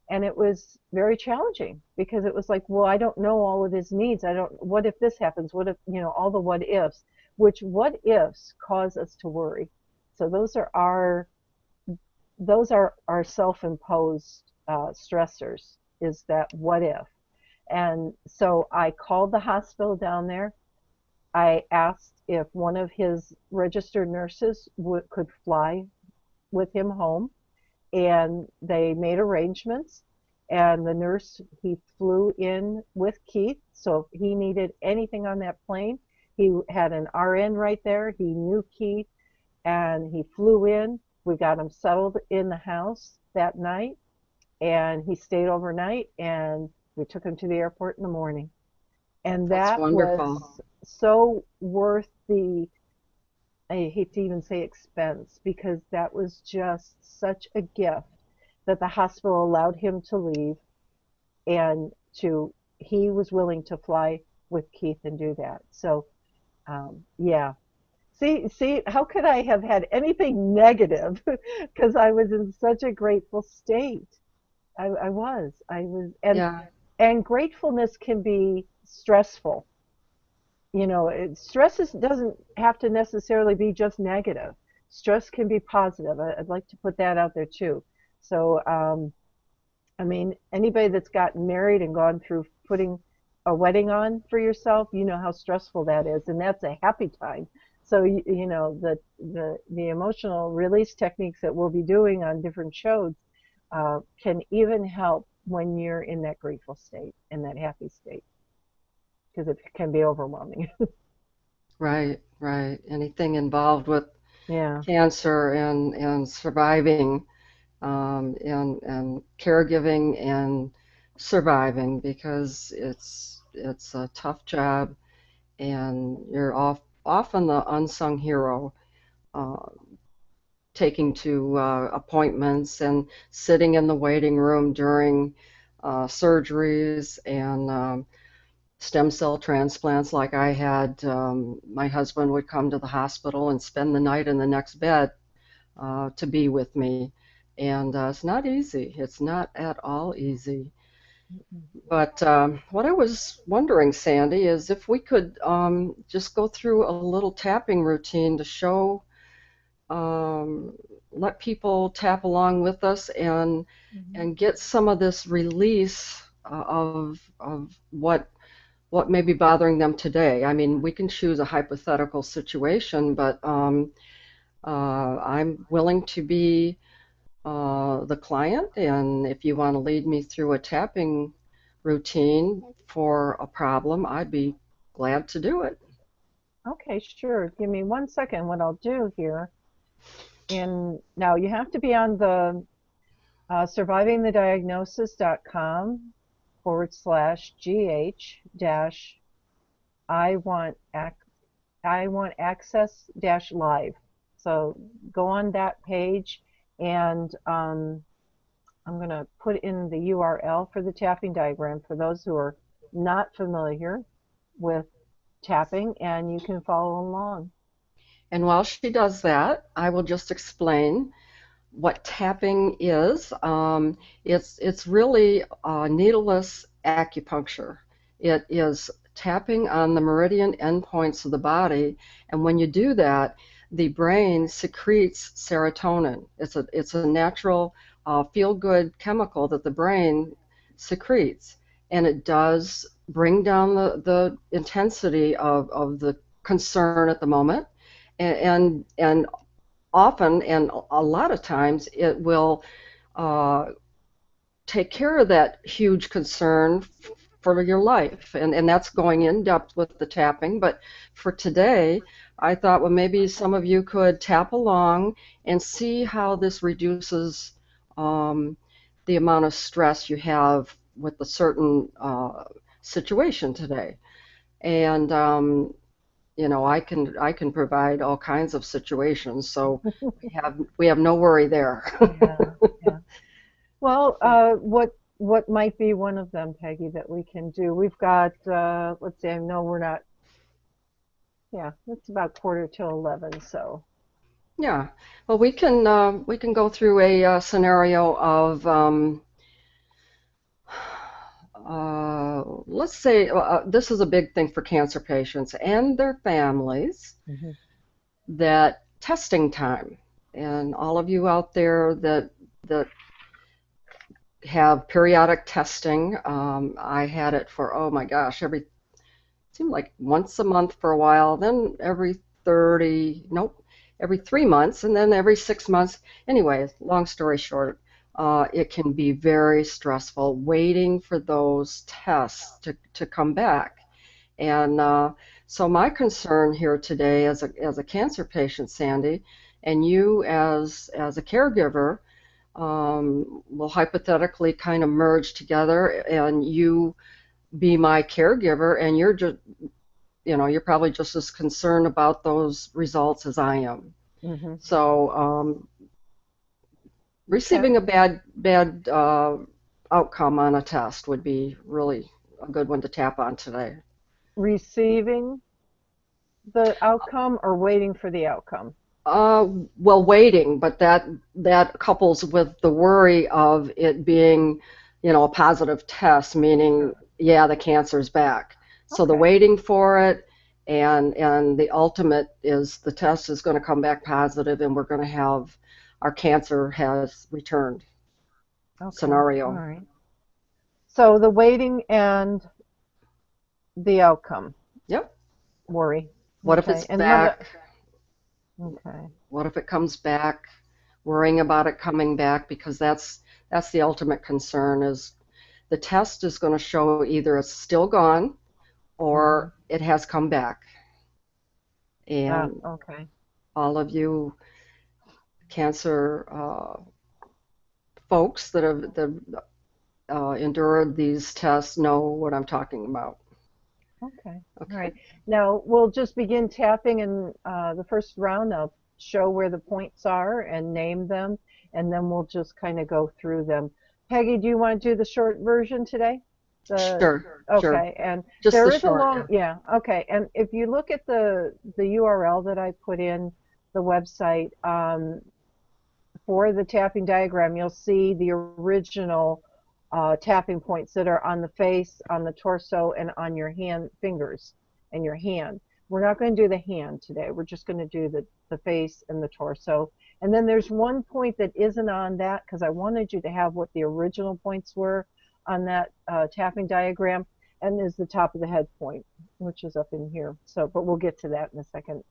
[SPEAKER 1] And it was very challenging because it was like, well, I don't know all of his needs. I don't, what if this happens? What if, all the what ifs, which what ifs cause us to worry. So those are our self-imposed stressors, is that what if. And so I called the hospital down there, I asked if one of his registered nurses could fly with him home, and they made arrangements. And the nurse, he flew in with Keith. So if he needed anything on that plane, he had an RN right there. He knew Keith, and he flew in. We got him settled in the house that night, and he stayed overnight, and we took him to the airport in the morning. And
[SPEAKER 2] That's
[SPEAKER 1] that was
[SPEAKER 2] wonderful.
[SPEAKER 1] so worth the, I hate to even say expense, because that was just such a gift that the hospital allowed him to leave, and to he was willing to fly with Keith and do that. So yeah. See, how could I have had anything negative? Because I was in such a grateful state. I was,
[SPEAKER 2] Yeah,
[SPEAKER 1] and gratefulness can be stressful. Stress doesn't have to necessarily be just negative. Stress can be positive. I'd like to put that out there too. So, I mean, anybody that's gotten married and gone through putting a wedding on for yourself, you know how stressful that is, and that's a happy time. So, the emotional release techniques that we'll be doing on different shows can even help when you're in that grateful state, in that happy state, because it can be overwhelming.
[SPEAKER 2] right, right. Anything involved with
[SPEAKER 1] Yeah.
[SPEAKER 2] cancer and surviving, and caregiving and surviving, because it's a tough job, and you're often the unsung hero, uh, taking to appointments and sitting in the waiting room during surgeries and stem cell transplants like I had. My husband would come to the hospital and spend the night in the next bed to be with me. And it's not easy. It's not at all easy. But what I was wondering, Sandy, is if we could just go through a little tapping routine to show, um, let people tap along with us
[SPEAKER 1] Mhm.
[SPEAKER 2] and get some of this release of what may be bothering them today. I mean, we can choose a hypothetical situation, but I'm willing to be the client, and if you want to lead me through a tapping routine for a problem, I'd be glad to do it.
[SPEAKER 1] Okay, sure. Give me 1 second. What I'll do here, and now you have to be on the survivingthediagnosis.com /GH dash I want I want access dash live. So go on that page, and I'm going to put in the URL for the tapping diagram for those who are not familiar with tapping, and you can follow along.
[SPEAKER 2] And while she does that, I will just explain what tapping is. It's really needleless acupuncture. It is tapping on the meridian endpoints of the body, and when you do that, the brain secretes serotonin. It's a natural feel-good chemical that the brain secretes, and it does bring down the intensity of the concern at the moment, and often, and a lot of times, it will uh, take care of that huge concern for your life. And that's going in depth with the tapping. But for today, I thought, well, maybe some of you could tap along and see how this reduces um, the amount of stress you have with a certain situation today. And I can provide all kinds of situations, so we have no worry there.
[SPEAKER 1] Yeah, yeah. Well, what might be one of them, Peggy, that we can do? We've got, let's see, I know we're not, yeah, it's about quarter till 11, so.
[SPEAKER 2] Yeah. Well, we can go through a scenario of, let's say, this is a big thing for cancer patients and their families,
[SPEAKER 1] Mhm.
[SPEAKER 2] that testing time. And all of you out there that have periodic testing, I had it for, oh my gosh, every seemed like once a month for a while, then every 30, nope, every 3 months, and then every 6 months. Anyway, long story short, it can be very stressful waiting for those tests to come back. And so my concern here today as a cancer patient, Sandy, and you as a caregiver, will hypothetically kind of merge together, and you be my caregiver, and you're just, you're probably just as concerned about those results as I am.
[SPEAKER 1] Hmm.
[SPEAKER 2] So
[SPEAKER 1] Okay.
[SPEAKER 2] receiving a bad outcome on a test would be really a good one to tap on today.
[SPEAKER 1] Receiving the outcome or waiting for the outcome?
[SPEAKER 2] Uh, well, waiting, but that couples with the worry of it being, a positive test, meaning, yeah, the cancer's back. So the
[SPEAKER 1] Okay.
[SPEAKER 2] waiting for it, and the ultimate is the test is going to come back positive, and we're going to have our cancer has returned
[SPEAKER 1] Okay. All
[SPEAKER 2] scenario.
[SPEAKER 1] right. So the waiting and the outcome
[SPEAKER 2] Yep.
[SPEAKER 1] worry.
[SPEAKER 2] What if
[SPEAKER 1] Okay.
[SPEAKER 2] it's
[SPEAKER 1] And what?
[SPEAKER 2] back?
[SPEAKER 1] Okay.
[SPEAKER 2] What if it comes back? Worrying about it coming back, because that's the ultimate concern, is the test is going to show either it's still gone
[SPEAKER 1] Hmm.
[SPEAKER 2] or it has come back.
[SPEAKER 1] Ah,
[SPEAKER 2] And
[SPEAKER 1] okay.
[SPEAKER 2] all of you cancer folks that endured these tests know what I'm talking about.
[SPEAKER 1] Okay. All
[SPEAKER 2] Okay.
[SPEAKER 1] right. Now we'll just begin tapping in the first round. I'll show where the points are and name them, and then we'll just kind of go through them. Peggy, do you want to do the short version today? The
[SPEAKER 2] Sure.
[SPEAKER 1] Okay, and
[SPEAKER 2] Just the
[SPEAKER 1] there is a
[SPEAKER 2] short,
[SPEAKER 1] long,
[SPEAKER 2] yeah.
[SPEAKER 1] yeah, okay. And if you look at the URL that I put in the website, for the tapping diagram, you'll see the original tapping points that are on the face, on the torso, and on your hand, fingers, and your hand. We're not going to do the hand today. We're just going to do the face and the torso. And then there's one point that isn't on that because I wanted you to have what the original points were on that tapping diagram, and is the top of the head point, which is up in here. So, but we'll get to that in a second.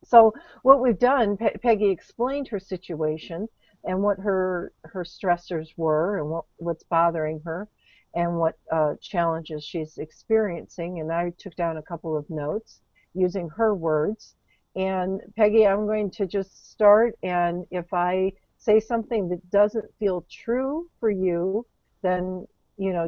[SPEAKER 1] So what we've done, Peggy explained her situation and what her stressors were and what's bothering her and what challenges she's experiencing. And I took down a couple of notes using her words. And Peggy, I'm going to just start. And if I say something that doesn't feel true for you, then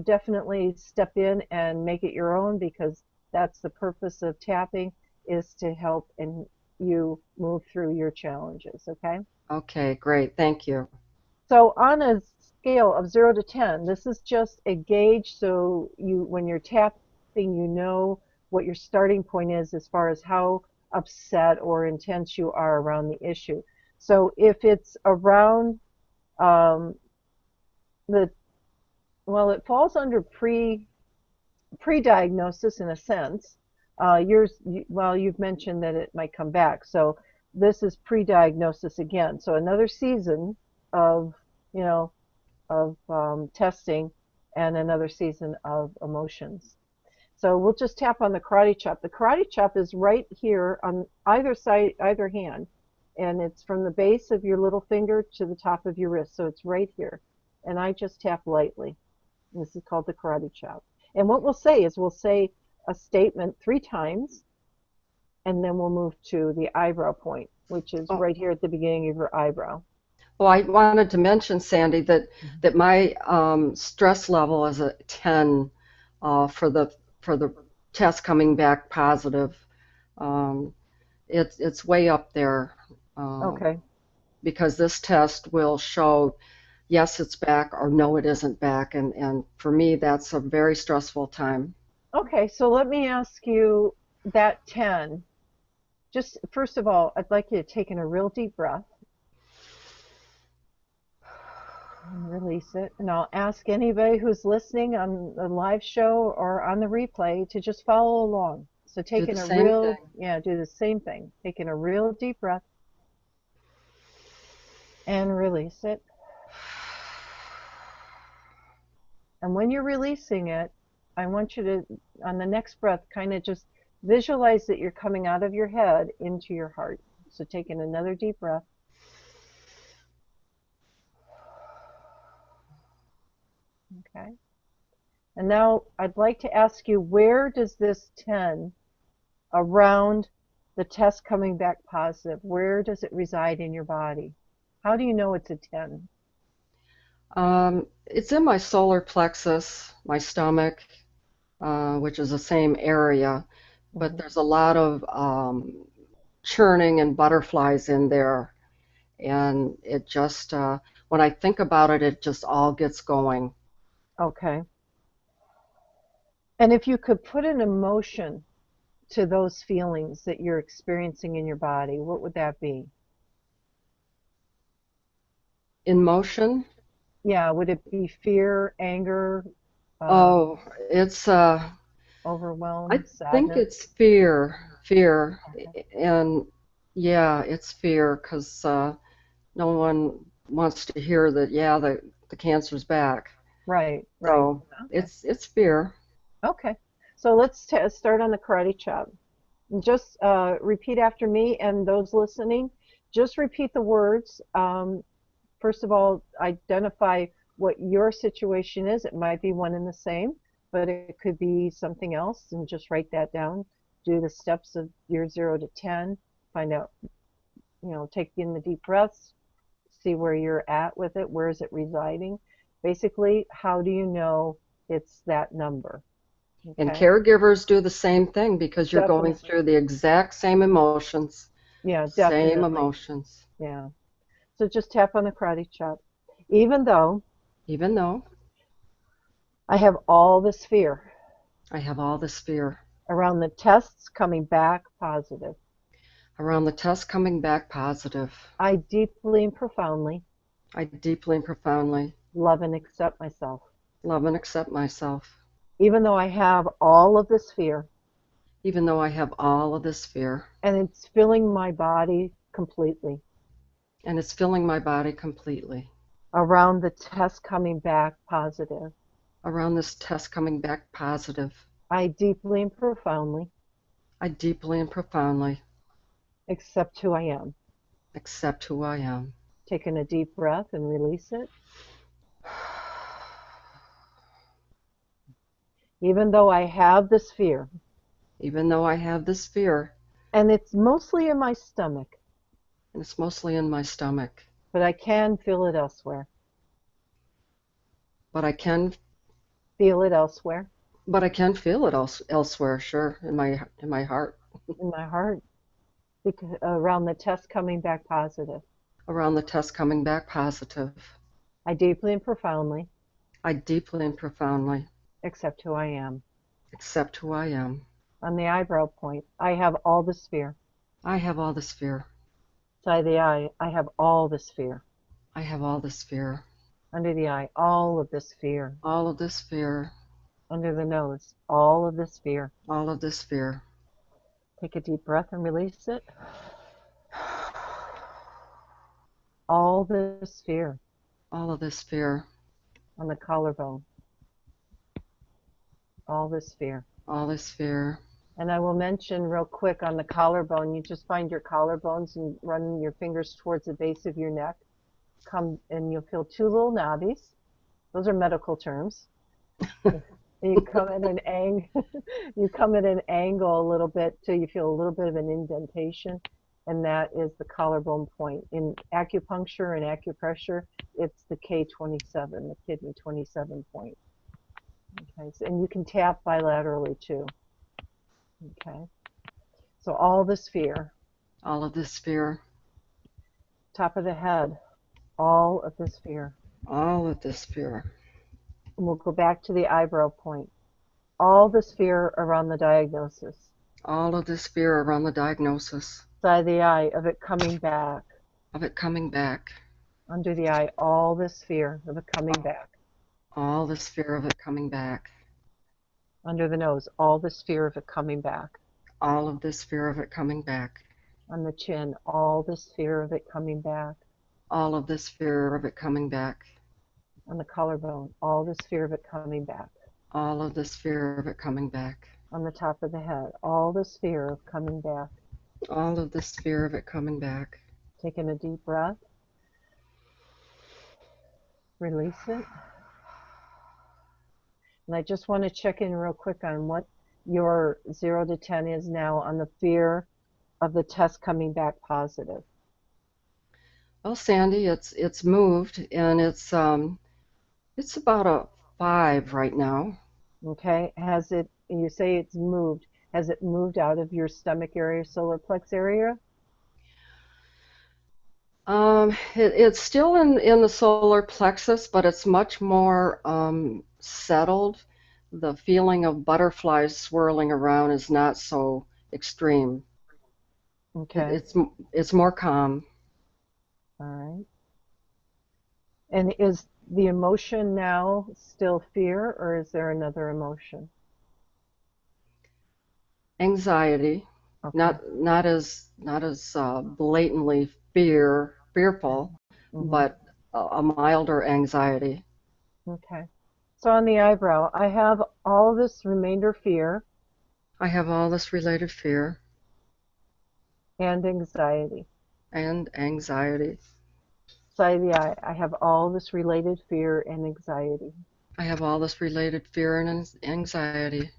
[SPEAKER 1] definitely step in and make it your own, because that's the purpose of tapping, is to help and you move through your challenges, okay?
[SPEAKER 2] Okay, great. Thank you.
[SPEAKER 1] So on a scale of 0 to 10, this is just a gauge, so when you're tapping, you know what your starting point is as far as how upset or intense you are around the issue. So if it's around um, the, well, it falls under pre-diagnosis in a sense. Well, you've mentioned that it might come back, so this is pre-diagnosis again. So another season of, you know, of testing and another season of emotions. So we'll just tap on the karate chop. The karate chop is right here on either side, either hand, and it's from the base of your little finger to the top of your wrist. So it's right here. And I just tap lightly. This is called the karate chop. And what we'll say is we'll say a statement 3 times, and then we'll move to the eyebrow point, which is
[SPEAKER 2] Oh,
[SPEAKER 1] right here at the beginning of your eyebrow.
[SPEAKER 2] well, I wanted to mention, Sandy, that
[SPEAKER 1] Mhm.
[SPEAKER 2] my stress level is a 10 for the test coming back positive. Um, it's way up there, uh,
[SPEAKER 1] Okay.
[SPEAKER 2] because this test will show yes, it's back, or no, it isn't back, and for me, that's a very stressful time.
[SPEAKER 1] Okay, so let me ask you that 10. Just first of all, I'd like you to take in a real deep breath and release it. And I'll ask anybody who's listening on the live show or on the replay to just follow along. So
[SPEAKER 2] Do
[SPEAKER 1] take
[SPEAKER 2] the
[SPEAKER 1] in a
[SPEAKER 2] same
[SPEAKER 1] real,
[SPEAKER 2] thing.
[SPEAKER 1] yeah, do the same thing. Take in a real deep breath and release it. And when you're releasing it, I want you to, on the next breath, kind of just visualize that you're coming out of your head into your heart. So take in another deep breath. Okay. And now I'd like to ask you, where does this 10 around the test coming back positive, where does it reside in your body? How do you know it's a 10?
[SPEAKER 2] It's in my solar plexus, my stomach, which is the same area, but
[SPEAKER 1] Hmm.
[SPEAKER 2] there's a lot of churning and butterflies in there. And it just, when I think about it, it just all gets going.
[SPEAKER 1] Okay. And if you could put an emotion to those feelings that you're experiencing in your body, what would that be?
[SPEAKER 2] In motion,
[SPEAKER 1] Yeah, would it be fear, anger, uh,
[SPEAKER 2] oh, it's, I
[SPEAKER 1] overwhelm,
[SPEAKER 2] think
[SPEAKER 1] sadness?
[SPEAKER 2] it's fear,
[SPEAKER 1] Okay.
[SPEAKER 2] and yeah, it's fear because no one wants to hear that, yeah, the cancer's back.
[SPEAKER 1] Right, right.
[SPEAKER 2] So
[SPEAKER 1] Okay.
[SPEAKER 2] it's fear.
[SPEAKER 1] Okay. So let's start on the karate chop. Just repeat after me, and those listening, just repeat the words. First of all, identify what your situation is. It might be one and the same, but it could be something else, and just write that down. Do the steps of your 0 to 10. Find out, take in the deep breaths, see where you're at with it. Where is it residing? Basically, how do you know it's that number?
[SPEAKER 2] And
[SPEAKER 1] Okay.
[SPEAKER 2] caregivers do the same thing because you're going
[SPEAKER 1] Definitely.
[SPEAKER 2] through the exact same emotions,
[SPEAKER 1] Yeah,
[SPEAKER 2] same
[SPEAKER 1] definitely.
[SPEAKER 2] emotions,
[SPEAKER 1] Yeah. So just tap on the karate chop. Even though
[SPEAKER 2] even though
[SPEAKER 1] I have all this fear
[SPEAKER 2] I have all this fear
[SPEAKER 1] around the tests coming back positive,
[SPEAKER 2] around the test coming back positive.
[SPEAKER 1] I deeply and profoundly
[SPEAKER 2] I deeply and profoundly
[SPEAKER 1] love and accept myself.
[SPEAKER 2] love and accept myself,
[SPEAKER 1] Even though I have all of this fear
[SPEAKER 2] even though I have all of this fear,
[SPEAKER 1] and it's filling my body completely
[SPEAKER 2] and it's filling my body completely.
[SPEAKER 1] around the test coming back positive,
[SPEAKER 2] Around this test coming back positive,
[SPEAKER 1] I deeply and profoundly
[SPEAKER 2] I deeply and profoundly
[SPEAKER 1] accept who I am.
[SPEAKER 2] accept who I am.
[SPEAKER 1] Taking a deep breath and release it. Even though I have this fear,
[SPEAKER 2] Even though I have this fear,
[SPEAKER 1] and it's mostly in my stomach,
[SPEAKER 2] and it's mostly in my stomach,
[SPEAKER 1] but I can feel it elsewhere.
[SPEAKER 2] but I can
[SPEAKER 1] Feel it elsewhere
[SPEAKER 2] feel it elsewhere, sure, in my heart,
[SPEAKER 1] in my heart because around the test coming back positive.
[SPEAKER 2] around the test coming back positive.
[SPEAKER 1] I deeply and profoundly
[SPEAKER 2] I deeply and profoundly
[SPEAKER 1] accept who I am.
[SPEAKER 2] accept who I am.
[SPEAKER 1] On the eyebrow point, I have all this fear.
[SPEAKER 2] I have all this fear.
[SPEAKER 1] Side of the eye, I have all this fear.
[SPEAKER 2] I have all this fear.
[SPEAKER 1] Under the eye, all of this fear.
[SPEAKER 2] All of this fear.
[SPEAKER 1] Under the nose, all of this fear.
[SPEAKER 2] All of this fear.
[SPEAKER 1] Take a deep breath and release it. All this fear.
[SPEAKER 2] All of this fear.
[SPEAKER 1] On the collarbone, all this fear.
[SPEAKER 2] All this fear.
[SPEAKER 1] And I will mention real quick on the collarbone, you just find your collarbones and run your fingers towards the base of your neck. Come and you'll feel two little knobbies. Those are medical terms. You come at an you come at an angle a little bit till you feel a little bit of an indentation, and that is the collarbone point. In acupuncture and acupressure, it's the K27, the kidney 27 point. Okay, so, and you can tap bilaterally too. Okay, so all this fear,
[SPEAKER 2] All of this fear.
[SPEAKER 1] top of the head, all of this fear.
[SPEAKER 2] All of this fear.
[SPEAKER 1] And we'll go back to the eyebrow point. All this fear around the diagnosis.
[SPEAKER 2] All of this fear around the diagnosis.
[SPEAKER 1] Side of the eye of it coming back.
[SPEAKER 2] Of it coming back.
[SPEAKER 1] Under the eye, all this fear of it coming back.
[SPEAKER 2] All this fear of it coming back.
[SPEAKER 1] Under the nose, all this fear of it coming back.
[SPEAKER 2] All of this fear of it coming back.
[SPEAKER 1] On the chin, all this fear of it coming back.
[SPEAKER 2] All of this fear of it coming back.
[SPEAKER 1] On the collarbone, all this fear of it coming back.
[SPEAKER 2] All of this fear of it coming back.
[SPEAKER 1] On the top of the head. All this fear of coming back.
[SPEAKER 2] All of this fear of it coming back.
[SPEAKER 1] Taking a deep breath. Release it. And I just want to check in real quick on what your 0 to 10 is now on the fear of the test coming back positive.
[SPEAKER 2] Well, Sandy, it's moved and it's about a 5 right now.
[SPEAKER 1] Okay. Has it, you say it's moved. Has it moved out of your stomach area, solar plex area?
[SPEAKER 2] It's still in the solar plexus, but it's much more settled. The feeling of butterflies swirling around is not so extreme. It,
[SPEAKER 1] Okay.
[SPEAKER 2] it's it's more calm.
[SPEAKER 1] All right. And is the emotion now still fear, or is there another emotion?
[SPEAKER 2] Anxiety,
[SPEAKER 1] Okay.
[SPEAKER 2] not as blatantly fearful,
[SPEAKER 1] Hmm.
[SPEAKER 2] but a milder anxiety.
[SPEAKER 1] Okay. So on the eyebrow, I have all this remainder fear
[SPEAKER 2] I have all this related fear
[SPEAKER 1] and anxiety.
[SPEAKER 2] and anxiety.
[SPEAKER 1] Side of the eye, I have all this related fear and anxiety.
[SPEAKER 2] I have all this related fear and anxiety.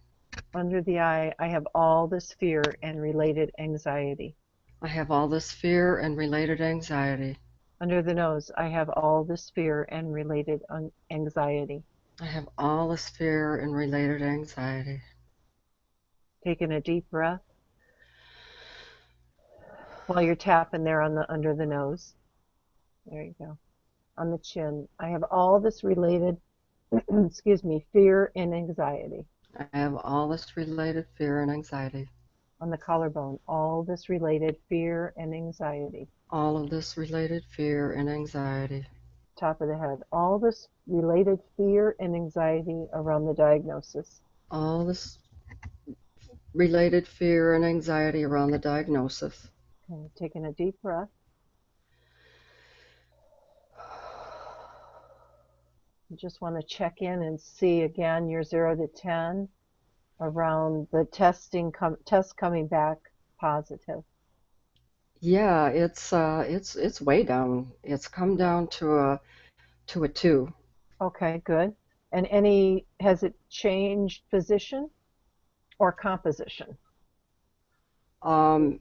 [SPEAKER 1] Under the eye, I have all this fear and related anxiety.
[SPEAKER 2] I have all this fear and related anxiety.
[SPEAKER 1] Under the nose, I have all this fear and related anxiety.
[SPEAKER 2] I have all this fear and related anxiety.
[SPEAKER 1] Taking a deep breath while you're tapping there on the under the nose. There you go. On the chin, I have all this related, excuse me, fear and anxiety.
[SPEAKER 2] I have all this related fear and anxiety.
[SPEAKER 1] On the collarbone, all this related fear and anxiety.
[SPEAKER 2] All of this related fear and anxiety.
[SPEAKER 1] Top of the head, all this related fear and anxiety around the diagnosis.
[SPEAKER 2] All this related fear and anxiety around the diagnosis.
[SPEAKER 1] Okay, taking a deep breath. You just want to check in and see again your 0 to 10 around the test coming back positive.
[SPEAKER 2] Yeah, it's way down. It's come down to a 2.
[SPEAKER 1] Okay, good. And has it changed position or composition?
[SPEAKER 2] Um,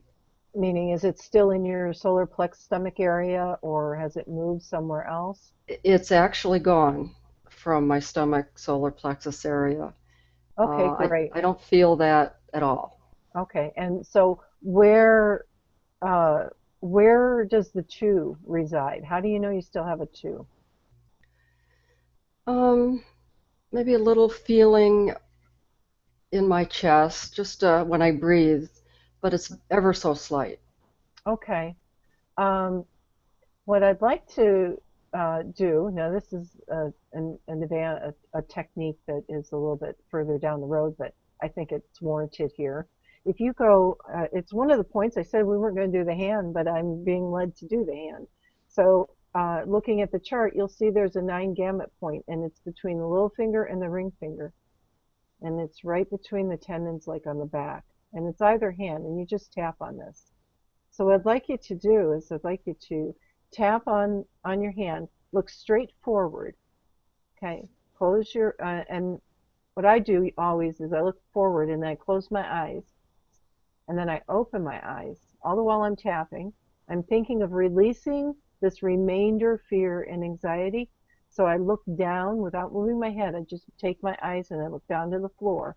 [SPEAKER 1] Meaning, is it still in your solar plex stomach area or has it moved somewhere else?
[SPEAKER 2] it's actually gone from my stomach solar plexus area.
[SPEAKER 1] Okay, great.
[SPEAKER 2] I don't feel that at all.
[SPEAKER 1] Okay, and so uh, where does the two reside? How do you know you still have a two?
[SPEAKER 2] Um, Maybe a little feeling in my chest, just when I breathe, but it's ever so slight.
[SPEAKER 1] Okay. Um, what I'd like to do now, this is a technique that is a little bit further down the road, but I think it's warranted here. If you go, it's one of the points I said we weren't going to do the hand, but I'm being led to do the hand. So looking at the chart, you'll see there's a 9 gamut point, and it's between the little finger and the ring finger, and it's right between the tendons, like on the back, and it's either hand, and you just tap on this. So what I'd like you to do is I'd like you to tap on your hand, look straight forward. Okay, close your and what I do always is I look forward and then I close my eyes and then I open my eyes. All the while I'm tapping, I'm thinking of releasing this remainder fear and anxiety. So I look down without moving my head. I just take my eyes and I look down to the floor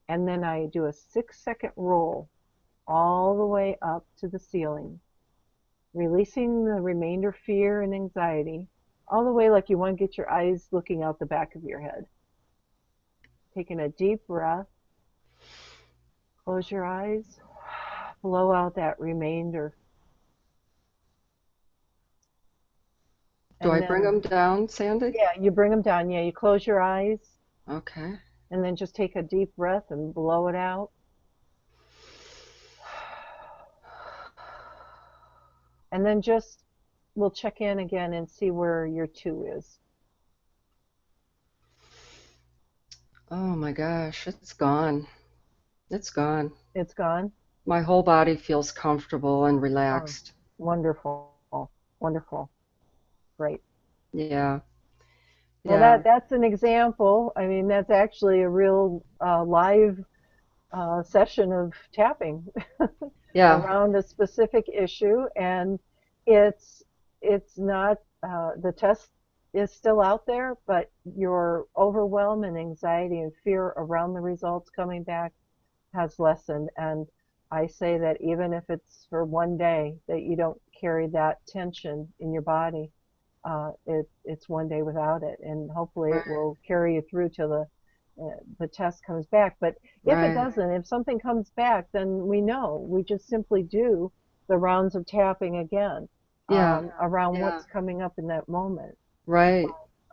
[SPEAKER 1] and then I do a 6-second roll all the way up to the ceiling, releasing the remainder fear and anxiety, all the way like you want to get your eyes looking out the back of your head. Taking a deep breath, close your eyes, blow out that remainder.
[SPEAKER 2] Do
[SPEAKER 1] And
[SPEAKER 2] I bring
[SPEAKER 1] then,
[SPEAKER 2] them down, Sandy?
[SPEAKER 1] yeah, you bring them down. Yeah, you close your eyes
[SPEAKER 2] Okay.
[SPEAKER 1] and then just take a deep breath and blow it out. And then just, we'll check in again and see where your two is.
[SPEAKER 2] Oh my gosh, it's gone. It's gone.
[SPEAKER 1] It's gone.
[SPEAKER 2] My whole body feels comfortable and
[SPEAKER 1] Oh,
[SPEAKER 2] relaxed.
[SPEAKER 1] wonderful, wonderful, great.
[SPEAKER 2] Yeah,
[SPEAKER 1] Well,
[SPEAKER 2] yeah,
[SPEAKER 1] that's an example. I mean, that's actually a real live session of tapping
[SPEAKER 2] yeah,
[SPEAKER 1] around a specific issue, and it's it's not the test is still out there, but your overwhelm and anxiety and fear around the results coming back has lessened. And I say that even if it's for one day, that you don't carry that tension in your body, it's one day without it, and hopefully it
[SPEAKER 2] right,
[SPEAKER 1] will carry you through till the test comes back. But if it
[SPEAKER 2] right.
[SPEAKER 1] doesn't, if something comes back, then we know we just simply do the rounds of tapping again
[SPEAKER 2] Yeah,
[SPEAKER 1] around
[SPEAKER 2] yeah,
[SPEAKER 1] what's coming up in that moment.
[SPEAKER 2] right,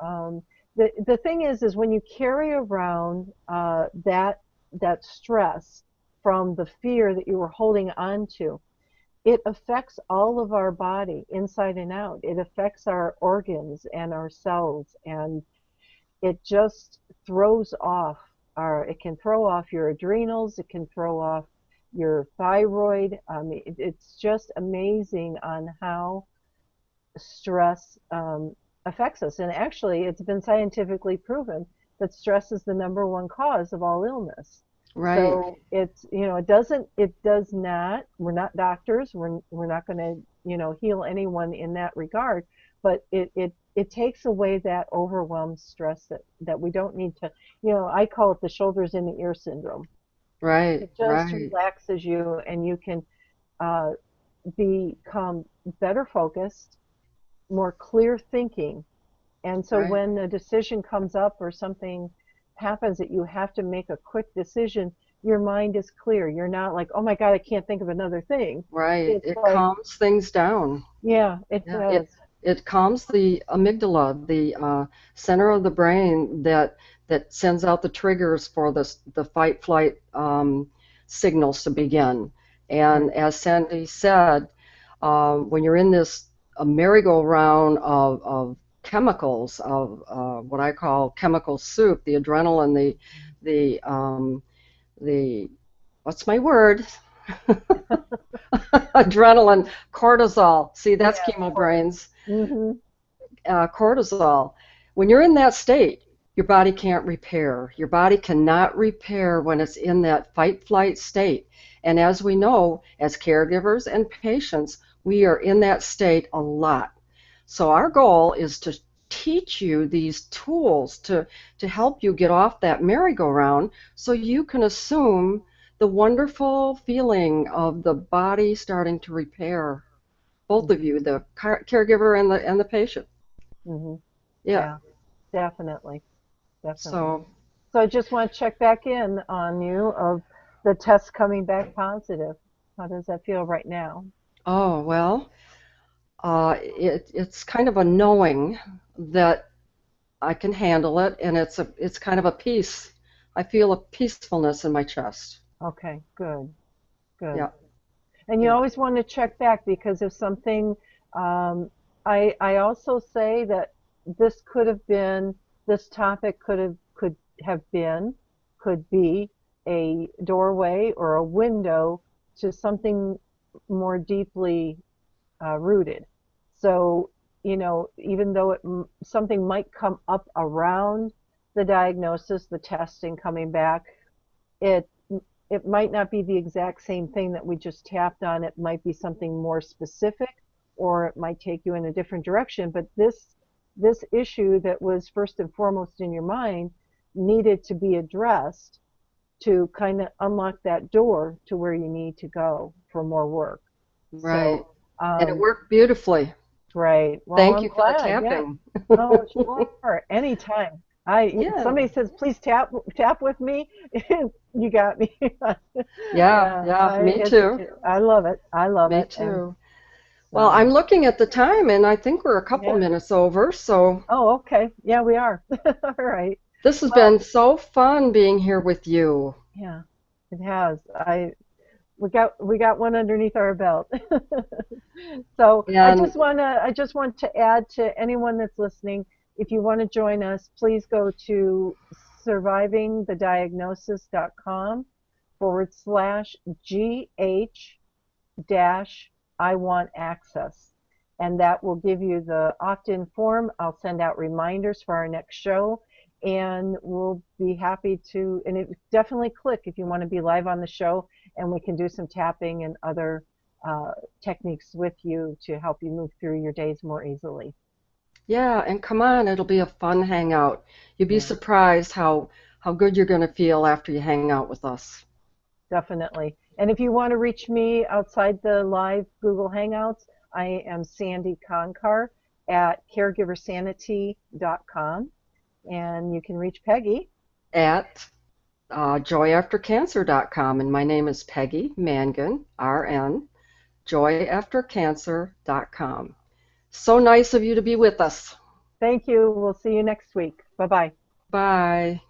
[SPEAKER 1] Um, the thing is when you carry around that stress from the fear that you were holding on to, it affects all of our body inside and out. It affects our organs and our cells, and it just throws off it can throw off your adrenals, it can throw off your thyroid. It's just amazing on how stress affects us. And actually, it's been scientifically proven that stress is the number one cause of all illness.
[SPEAKER 2] right,
[SPEAKER 1] So it does not, we're not doctors, we're not going to, heal anyone in that regard, but it takes away that overwhelmed stress that we don't need to, I call it the shoulders in the ear syndrome.
[SPEAKER 2] right,
[SPEAKER 1] It just
[SPEAKER 2] right,
[SPEAKER 1] relaxes you, and you can uh, become better focused, more clear thinking. And so
[SPEAKER 2] right,
[SPEAKER 1] when a decision comes up or something happens that you have to make a quick decision, your mind is clear. You're not like, oh my God, I can't think of another thing.
[SPEAKER 2] right.
[SPEAKER 1] It's
[SPEAKER 2] It
[SPEAKER 1] like,
[SPEAKER 2] calms things down.
[SPEAKER 1] yeah, it
[SPEAKER 2] Yeah,
[SPEAKER 1] does.
[SPEAKER 2] it calms the amygdala, the center of the brain that sends out the triggers for the fight flight signals to begin. And
[SPEAKER 1] Right.
[SPEAKER 2] as Sandy said, when you're in this a merry-go-round of chemicals, of what I call chemical soup, the adrenaline, the the what's my word? Adrenaline, cortisol. See,
[SPEAKER 1] Yeah,
[SPEAKER 2] that's chemo
[SPEAKER 1] of course.
[SPEAKER 2] brains.
[SPEAKER 1] Hmm.
[SPEAKER 2] Cortisol. When you're in that state, your body can't repair. Your body cannot repair when it's in that fight flight state. And as we know, as caregivers and patients, we are in that state a lot. So our goal is to teach you these tools to help you get off that merry-go-round so you can assume the wonderful feeling of the body starting to repair. Both of
[SPEAKER 1] Hmm.
[SPEAKER 2] you, the caregiver and the patient.
[SPEAKER 1] Hmm.
[SPEAKER 2] Yeah.
[SPEAKER 1] Yeah, definitely, definitely.
[SPEAKER 2] So,
[SPEAKER 1] So I just want to check back in on you of the test coming back positive. How does that feel right now?
[SPEAKER 2] oh well, it's kind of a knowing that I can handle it, and it's kind of a peace. I feel a peacefulness in my chest.
[SPEAKER 1] Okay, good, good.
[SPEAKER 2] Yeah,
[SPEAKER 1] And you
[SPEAKER 2] yeah,
[SPEAKER 1] always want to check back because if something, um, I also say that this could have been, this topic could be a doorway or a window to something more deeply rooted. So, even though something might come up around the diagnosis, the testing coming back, it it might not be the exact same thing that we just tapped on. It might be something more specific, or it might take you in a different direction. But this issue that was first and foremost in your mind needed to be addressed to kind of unlock that door to where you need to go for more work.
[SPEAKER 2] right.
[SPEAKER 1] So,
[SPEAKER 2] And it
[SPEAKER 1] um,
[SPEAKER 2] worked beautifully.
[SPEAKER 1] great. Well,
[SPEAKER 2] Thank
[SPEAKER 1] I'm
[SPEAKER 2] you for the
[SPEAKER 1] glad. Yeah.
[SPEAKER 2] tapping.
[SPEAKER 1] Oh, sure. Anytime.
[SPEAKER 2] Yeah,
[SPEAKER 1] Somebody says, please tap with me. You got me.
[SPEAKER 2] yeah,
[SPEAKER 1] Yeah,
[SPEAKER 2] yeah. Me too.
[SPEAKER 1] I love it. I love
[SPEAKER 2] Me
[SPEAKER 1] it. And
[SPEAKER 2] too. Well,
[SPEAKER 1] so,
[SPEAKER 2] I'm looking at the time, and I think we're a couple
[SPEAKER 1] yeah.
[SPEAKER 2] minutes over, so
[SPEAKER 1] Oh, okay. Yeah, we are. All right.
[SPEAKER 2] this has
[SPEAKER 1] Well,
[SPEAKER 2] been so fun being here with you.
[SPEAKER 1] yeah, it has. We got one underneath our belt. So
[SPEAKER 2] And
[SPEAKER 1] I just want to add to anyone that's listening, if you want to join us, please go to survivingthediagnosis.com/GH dash I want access. And that will give you the opt-in form. I'll send out reminders for our next show, and we'll be happy to, and definitely click if you want to be live on the show, and we can do some tapping and other techniques with you to help you move through your days more easily.
[SPEAKER 2] Yeah, and come on, it'll be a fun hangout. You'll be
[SPEAKER 1] Yeah,
[SPEAKER 2] surprised how good you're going to feel after you hang out with us.
[SPEAKER 1] definitely. And if you want to reach me outside the live Google Hangouts, I am Sandy Konkar at caregiversanity.com. And you can reach Peggy.
[SPEAKER 2] At joyaftercancer.com, and my name is Peggy Mangan, RN, joyaftercancer.com. So nice of you to be with us.
[SPEAKER 1] Thank you. We'll see you next week. Bye bye.
[SPEAKER 2] Bye.